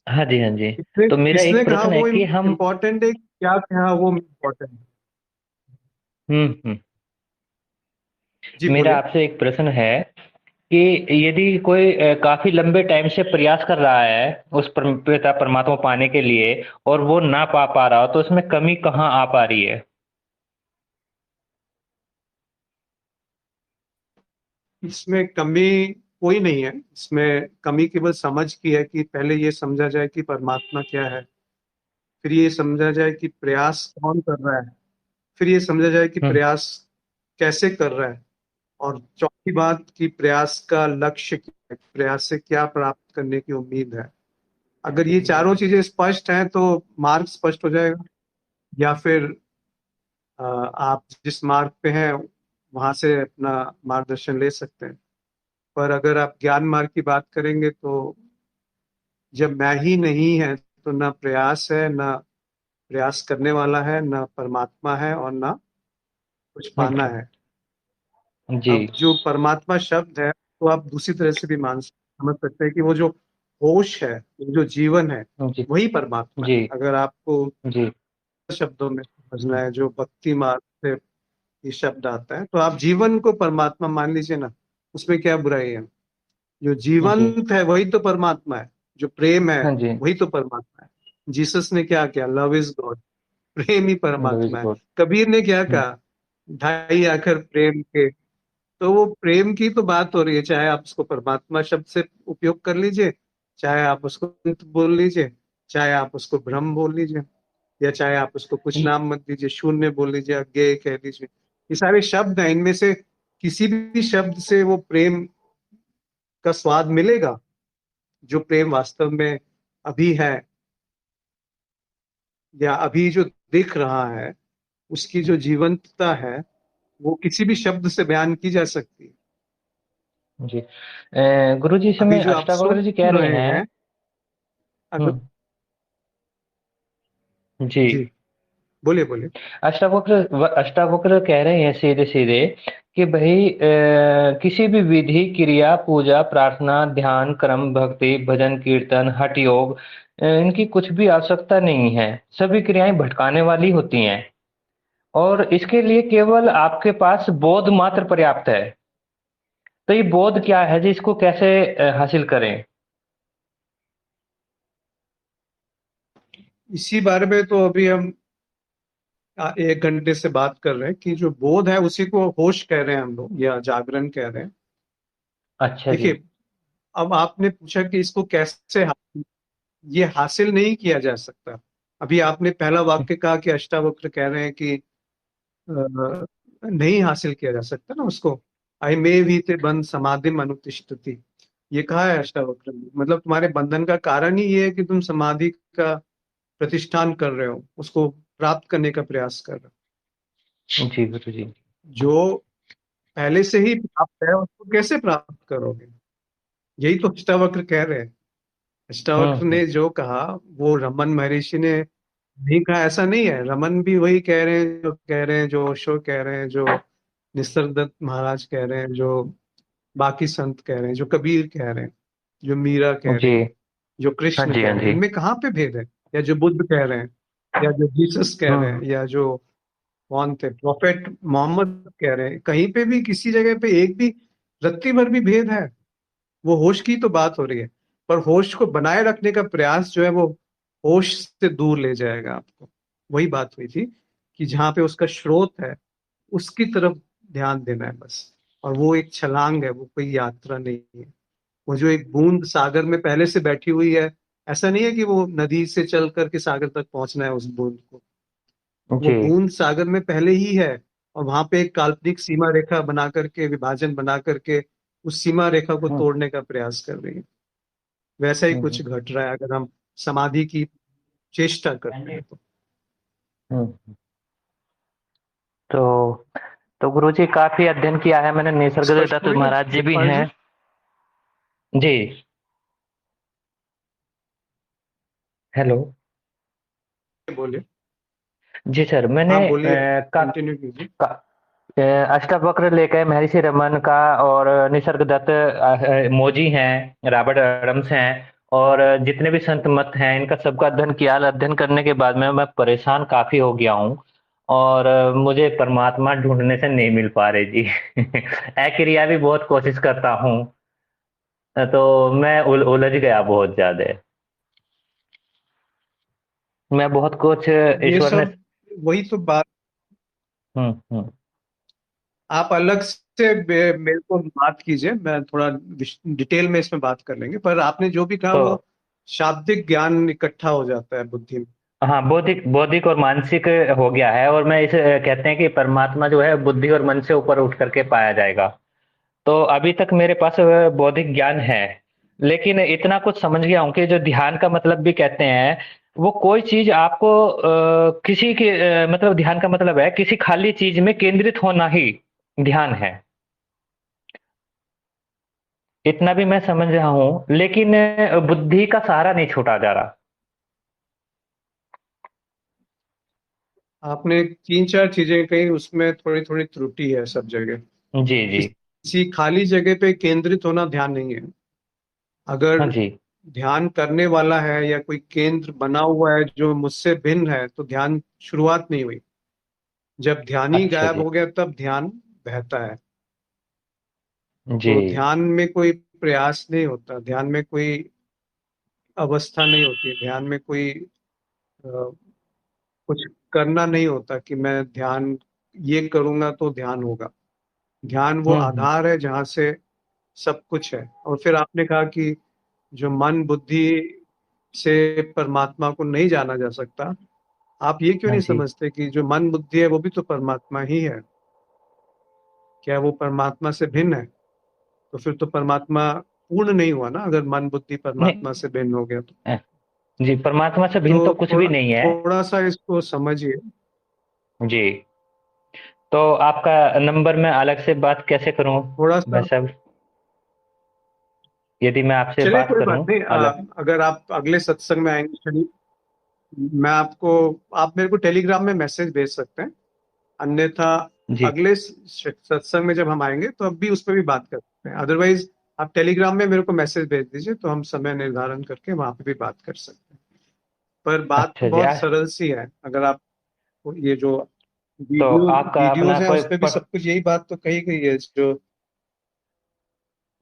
हाँ जी हाँ जी। किसने तो मेरा किसने एक कहा प्रश्न है वो कि हम, इम्पोर्टेंट है, क्या कहा वो इम्पोर्टेंट है। हम्म, जी मेरा बोलिए। आपसे एक प्रश्न है कि यदि कोई काफी लंबे टाइम से प्रयास कर रहा है उस पिता परमात्मा पाने के लिए, और वो ना पा रहा हो, तो उसमें कमी कहाँ आ पा रही है? इसमें कमी कोई नहीं है, इसमें कमी केवल समझ की है कि पहले ये समझा जाए कि परमात्मा क्या है, फिर ये समझा जाए कि प्रयास कौन कर रहा है, फिर ये समझा जाए कि हम्म। प्रयास कैसे कर रहा है, और चौथी बात कि प्रयास का लक्ष्य क्या है, प्रयास से क्या प्राप्त करने की उम्मीद है। अगर ये चारों चीजें स्पष्ट हैं तो मार्ग स्पष्ट हो जाएगा, या फिर आप जिस मार्ग पे हैं वहां से अपना मार्गदर्शन ले सकते हैं। पर अगर आप ज्ञान मार्ग की बात करेंगे तो जब मैं ही नहीं है तो ना प्रयास है, ना प्रयास करने वाला है, ना परमात्मा है, और ना कुछ पाना अच्छा। है। जी अब जो परमात्मा शब्द है तो आप दूसरी तरह से भी समझ सकते हैं कि वो जो होश है, वो जो जीवन है, जी वही परमात्मा है। जी अगर आपको जी शब्दों में समझना है, जो भक्ति मार्ग से ये शब्द आता है, तो आप जीवन को परमात्मा मान लीजिए ना, उसमें क्या बुराई है। जो जी। जीवंत है वही तो परमात्मा है, जो प्रेम है हाँ जी। वही तो परमात्मा है। जीसस ने क्या किया, love is God, Prem he love is परमात्मा है। गॉड। कबीर ने क्या कहा, ढाई आखर प्रेम के। तो वो प्रेम की तो बात हो रही है, चाहे आप उसको परमात्मा शब्द से उपयोग कर लीजिए, चाहे आप उसको अंत बोल लीजिए, चाहे आप उसको ब्रह्म बोल लीजिए, या चाहे आप उसको कुछ नाम मत दीजिए, शून्य बोल लीजिए, अज्ञेय कह दीजिए। ये सारे शब्द हैं, इनमें से किसी भी शब्द से वो प्रेम का स्वाद मिलेगा, जो प्रेम वास्तव में अभी है, या अभी जो दिख रहा है, उसकी जो जीवंतता है, वो किसी भी शब्द से बयान की जा सकती है। जी। गुरु जी, अभी समय जो आप अष्टावक्र जी कह सुन रहे रहे हैं। हैं, अगर हम्म। जी। जी बोलिए बोलिए। अष्टावक्र कह रहे हैं सीधे सीधे कि भाई किसी भी विधि क्रिया पूजा प्रार्थना ध्यान कर्म भक्ति भजन कीर्तन हठ योग इनकी कुछ भी आवश्यकता नहीं है। सभी क्रियाएं भटकाने वाली होती हैं और इसके लिए केवल आपके पास बोध मात्र पर्याप्त है। तो ये बोध क्या है जी, इसको कैसे हासिल करें? इसी बारे में तो अभी हम 1 घंटे से बात कर रहे हैं कि जो बोध है उसी को होश कह रहे हैं हम लोग, या जागरण कह रहे हैं। अच्छा जी। देखिए, अब आपने पूछा कि इसको कैसे ये हासिल नहीं किया जा सकता। अभी आपने पहला वाक्य कहा कि अष्टावक्र कह रहे हैं कि नहीं हासिल किया जा सकता ना उसको। आई मे भी ते बंध समाधि अनुतिष्ठति, ये कहा है अष्टावक्र में। मतलब तुम्हारे बंधन का कारण ही ये है कि तुम समाधि का प्रतिष्ठान कर रहे हो, उसको प्राप्त करने का प्रयास कर रहे जी गुरु जी। हो। जो पहले से ही प्राप्त है उसको कैसे प्राप्त करोगे? यही तो अष्टावक्र कह रहे हैं। अष्टावक्र हम्म ने जो कहा वो रमन महर्षि ने नहीं कहा, ऐसा नहीं है। रमन भी वही कह रहे हैं जो कह रहे हैं, जो ओशो कह रहे हैं, जो निसर्गदत्त महाराज कह रहे हैं, जो बाकी संत कह रहे हैं, जो कबीर कह रहे हैं, जो मीरा कह जी। रही है, जो हाँ कृष्ण जी, कह हाँ रहे हैं। जी। इनमें कहाँ पे भेद है? या जो बुद्ध कह रहे हैं, या जो जीसस कह रहे हम्म हैं, या जो कौन थे प्रोफेट मोहम्मद कह रहे हैं, कहीं पे भी किसी जगह पे एक भी रत्ती भर भी भेद है? वो होश की तो बात हो रही है। पर होश को बनाए रखने का प्रयास जो है वो होश से दूर ले जाएगा आपको। वही बात हुई थी कि जहाँ पे उसका स्रोत है उसकी तरफ ध्यान देना है बस। और वो एक छलांग है, वो कोई यात्रा नहीं है। वो जो एक बूंद सागर में पहले से बैठी हुई है, ऐसा नहीं है कि वो नदी से चल करके सागर तक पहुंचना है उस बूंद को। वो जी। बूंद सागर में पहले ही है, और वहां पे एक काल्पनिक सीमा रेखा बना करके, विभाजन बना करके उस सीमा रेखा को हम्म तोड़ने का प्रयास कर रही है। वैसा ही हम्म कुछ घट रहा है अगर हम समाधि की चेष्टा करते हैं तो। हम्म। तो गुरु जी काफी अध्ययन किया है मैंने, स्पष्ट निसर्गदत्त हो गया महाराज जी भी लेखपाल हैं। जी? जी। हेलो। बोलिए। जी सर, मैंने हाँ बोलिए, कंटिन्यू कीजिए। का, अ, अष्टावक्र लेकर महर्षि रमन का और निसर्गदत्त मोजी हैं, रॉबर्ट एडम्स हैं और जितने भी संत मत हैं इनका सबका अध्ययन किया। अध्ययन करने के बाद में मैं परेशान काफी हो गया हूँ और मुझे परमात्मा ढूंढने से नहीं मिल पा रहे जी। क्रिया भी बहुत कोशिश करता हूँ, तो मैं उलझ गया बहुत ज्यादा। मैं बहुत कुछ ये ईश्वर ने। सब वही तो बात। हम्म। आप अलग से मेरे को बात कीजिए, मैं थोड़ा डिटेल में इसमें बात कर लेंगे। पर आपने जो भी कहा तो वो शाब्दिक ज्ञान इकट्ठा हो जाता है बुद्धि में। हाँ, बौद्धिक बौद्धिक और मानसिक हो गया है और मैं इसे कहते हैं कि परमात्मा जो है बुद्धि और मन से ऊपर उठ करके पाया जाएगा। तो अभी तक मेरे पास बौद्धिक ज्ञान है, लेकिन इतना कुछ समझ गया हूँ कि जो ध्यान का मतलब भी कहते हैं, वो कोई चीज आपको किसी के मतलब ध्यान का मतलब है किसी खाली चीज में केंद्रित होना ही ध्यान है। इतना भी मैं समझ रहा हूँ, लेकिन बुद्धि का सहारा नहीं छूटा जा रहा। आपने 3 4 चीजें कही, उसमें थोड़ी थोड़ी त्रुटि है सब जगह। जी जी। किसी खाली जगह पे केंद्रित होना ध्यान नहीं है। अगर हाँ जी। ध्यान करने वाला है या कोई केंद्र बना हुआ है जो मुझसे भिन्न है, तो ध्यान शुरुआत नहीं हुई। जब ध्यानी अच्छा गायब जी। हो गया तब ध्यान बहता है। जी। तो ध्यान में कोई प्रयास नहीं होता, ध्यान में कोई अवस्था नहीं होती, ध्यान में कोई कुछ करना नहीं होता कि मैं ध्यान ये करूंगा तो ध्यान होगा। ध्यान वो हम्म। आधार है जहां से सब कुछ है। और फिर आपने कहा कि जो मन बुद्धि से परमात्मा को नहीं जाना जा सकता। आप ये क्यों हाँ नहीं जी। समझते कि जो मन बुद्धि है वो भी तो परमात्मा ही है? क्या वो परमात्मा से भिन्न है? तो फिर तो परमात्मा पूर्ण नहीं हुआ ना, अगर मन बुद्धि परमात्मा नहीं। से भिन्न हो गया तो। अ, जी, परमात्मा से भिन्न तो तो कुछ भी थोड़ा नहीं है। थोड़ा सा इसको समझिए। जी। तो आपका नंबर मैं अलग से बात कैसे करूं थोड़ा भाई सा साहब, यदि मैं आपसे चलिए, बात कोई बात करूं नहीं। अलग? अगर आप अगले सत्संग में आएंगे, शनि मैं आपको, आप मेरे को टेलीग्राम में मैसेज भेज सकते हैं, अन्यथा जी। अगले सत्संग में जब हम आएंगे तो अब भी उस पर भी बात कर सकते हैं। अदरवाइज आप टेलीग्राम में मेरे को मैसेज भेज दीजिए, तो हम समय निर्धारण करके वहां पे भी बात कर सकते हैं। पर बात तो अच्छा जी। बहुत सरल सी है। अगर आप ये जो तो वीडियोस आपका अपना वीडियोस हैं कोई उस पे भी सब कुछ यही बात तो कही गई है जो।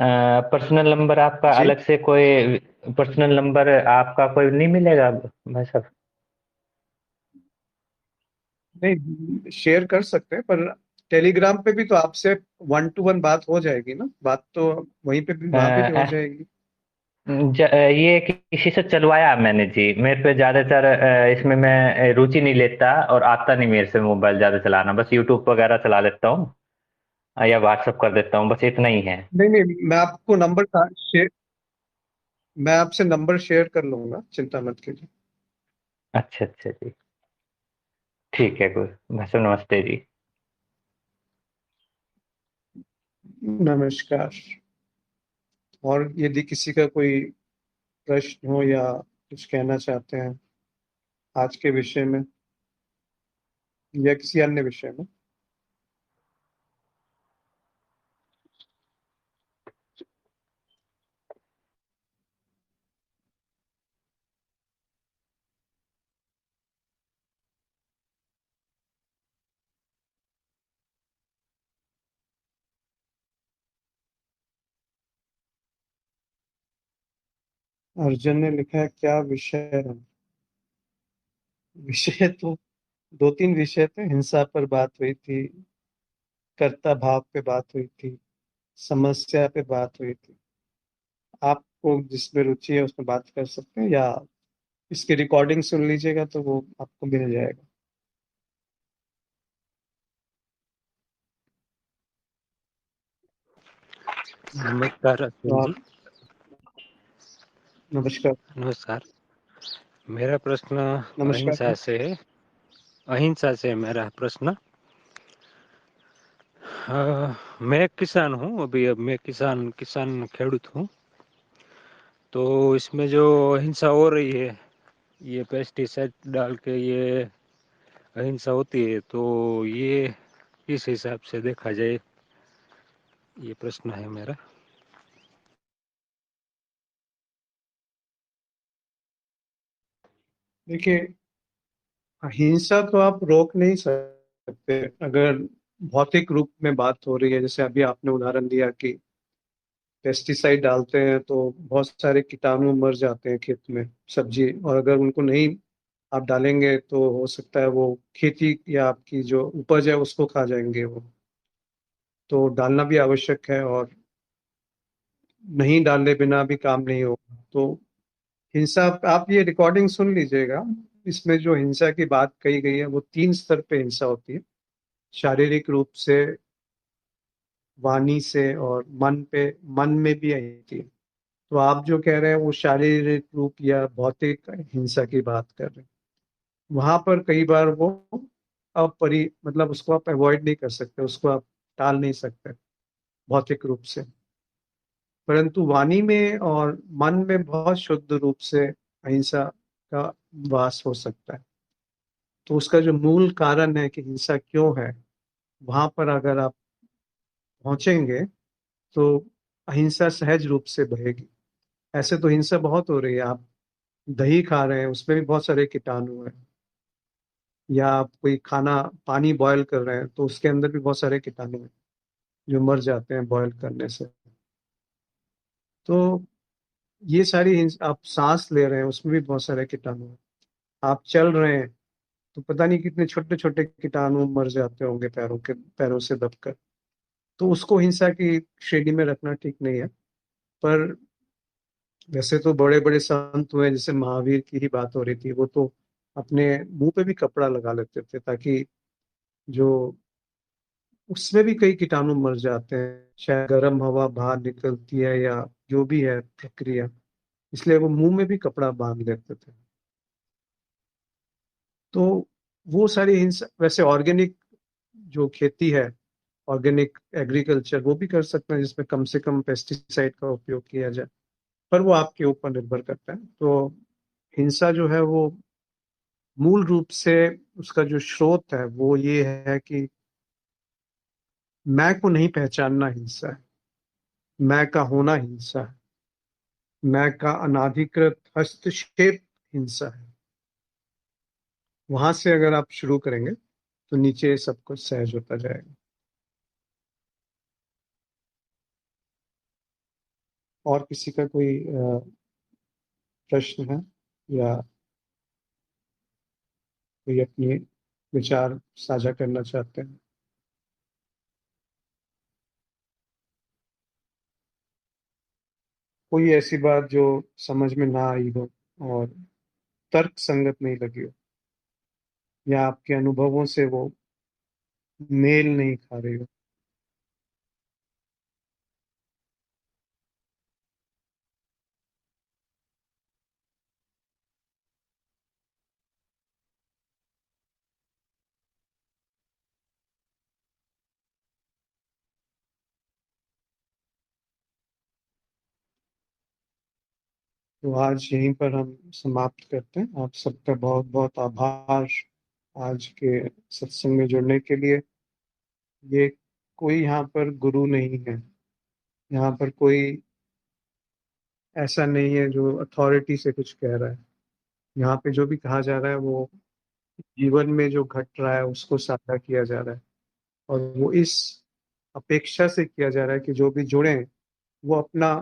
पर्सनल नंबर आपका जी, अलग से कोई पर्सनल नंबर आपका कोई नहीं मिलेगा भाई साहब? नहीं शेयर कर सकते हैं, पर टेलीग्राम पे भी तो आपसे 1 to 1 बात हो जाएगी ना, बात तो वहीं पे भी, वहां पे भी हो अ, जाएगी। ये किसी से चलवाया मैंने जी। मेरे पे ज्यादातर इसमें मैं रुचि नहीं लेता और आता नहीं मेरे से मोबाइल ज्यादा चलाना। बस यूट्यूब वगैरह चला लेता हूँ या व्हाट्सअप कर देता हूँ, बस इतना ही है। नहीं नहीं, मैं आपको नंबर शेयर, मैं आपसे नंबर शेयर कर लूंगा, चिंता मत कीजिए। अच्छा अच्छा जी। ठीक है, गुड भाई साहब, नमस्ते जी। नमस्कार। और यदि किसी का कोई प्रश्न हो या कुछ कहना चाहते हैं आज के विषय में या किसी अन्य विषय में। अर्जुन ने लिखा है क्या विषय है? विषय तो 2-3 विषय थे। हिंसा पर बात हुई थी, कर्ता भाव पे बात हुई थी, समस्या पे बात हुई थी। आपको जिसमें रुचि है उसमें बात कर सकते हैं, या इसकी रिकॉर्डिंग सुन लीजिएगा तो वो आपको मिल जाएगा। नमस्कार तो अश्विन आप, जी। नमस्कार। नमस्कार। मेरा प्रश्न नमस्कार अहिंसा जी। से है। अहिंसा से मेरा प्रश्न। मैं किसान हूँ, अभी अब मैं किसान किसान खेडूत हूँ। तो इसमें जो अहिंसा हो रही है, ये पेस्टिसाइड डाल के ये अहिंसा होती है, तो ये किस हिसाब से देखा जाए, ये प्रश्न है मेरा। देखिए, हिंसा तो आप रोक नहीं सकते। अगर भौतिक रूप में बात हो रही है, जैसे अभी आपने उदाहरण दिया कि पेस्टिसाइड डालते हैं तो बहुत सारे कीटाणु मर जाते हैं खेत में, सब्जी, और अगर उनको नहीं आप डालेंगे तो हो सकता है वो खेती या आपकी जो उपज है उसको खा जाएंगे वो। तो डालना भी आवश्यक है, और नहीं डालने बिना भी काम नहीं होगा। तो हिंसा, आप ये रिकॉर्डिंग सुन लीजिएगा। इसमें जो हिंसा की बात कही गई है वो 3 स्तर पे हिंसा होती है। शारीरिक रूप से, वाणी से, और मन पे, मन में भी होती है। तो आप जो कह रहे हैं वो शारीरिक रूप या भौतिक हिंसा की बात कर रहे हैं। वहां पर कई बार वो मतलब उसको आप अवॉइड नहीं कर सकते, उसको आप टाल नहीं सकते भौतिक रूप से। परंतु वाणी में और मन में बहुत शुद्ध रूप से अहिंसा का वास हो सकता है। तो उसका जो मूल कारण है कि हिंसा क्यों है, वहां पर अगर आप पहुंचेंगे तो अहिंसा सहज रूप से बहेगी। ऐसे तो हिंसा बहुत हो रही है। आप दही खा रहे हैं, उसमें भी बहुत सारे कीटाणु हैं, या आप कोई खाना, पानी बॉयल कर रहे हैं तो उसके अंदर भी बहुत सारे कीटाणु हैं जो मर जाते हैं बॉयल करने से। तो ये सारी आप सांस ले रहे हैं उसमें भी बहुत सारे कीटाणु हैं। आप चल रहे हैं तो पता नहीं कितने छोटे छोटे कीटाणु मर जाते होंगे पैरों से दबकर। तो उसको हिंसा की श्रेणी में रखना ठीक नहीं है। पर वैसे तो बड़े बड़े संत हुए, जैसे महावीर की ही बात हो रही थी, वो तो अपने मुंह पे भी कपड़ा लगा लेते थे ताकि जो, उसमें भी कई कीटाणु मर जाते हैं, शायद गर्म हवा बाहर निकलती है या जो भी है प्रक्रिया, इसलिए वो मुंह में भी कपड़ा बांध लेते थे। तो वो सारी हिंसा, वैसे ऑर्गेनिक जो खेती है, ऑर्गेनिक एग्रीकल्चर, वो भी कर सकते हैं जिसमें कम से कम पेस्टिसाइड का उपयोग किया जाए। पर वो आपके ऊपर निर्भर करता है। तो हिंसा जो है वो मूल रूप से उसका जो स्रोत है वो ये है कि मैं को नहीं पहचानना हिंसा है, मैं का होना हिंसा है, मैं का अनाधिकृत हस्तक्षेप हिंसा है। वहां से अगर आप शुरू करेंगे तो नीचे सब कुछ सहज होता जाएगा। और किसी का कोई प्रश्न है या कोई अपने विचार साझा करना चाहते हैं? कोई ऐसी बात जो समझ में ना आई हो और तर्क संगत नहीं लगी हो, या आपके अनुभवों से वो मेल नहीं खा रही हो? तो आज यहीं पर हम समाप्त करते हैं। आप सबका बहुत बहुत आभार आज के सत्संग में जुड़ने के लिए। ये कोई यहाँ पर गुरु नहीं है, यहाँ पर कोई ऐसा नहीं है जो अथॉरिटी से कुछ कह रहा है। यहाँ पे जो भी कहा जा रहा है वो जीवन में जो घट रहा है उसको साझा किया जा रहा है, और वो इस अपेक्षा से किया जा रहा है कि जो भी जुड़े वो अपना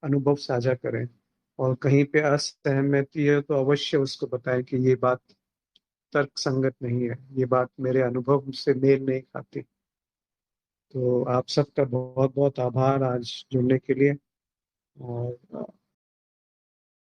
अनुभव साझा करें, और कहीं पे असहमति है तो अवश्य उसको बताएं कि ये बात तर्क संगत नहीं है, ये बात मेरे अनुभव से मेल नहीं खाती। तो आप सबका बहुत बहुत आभार आज जुड़ने के लिए। और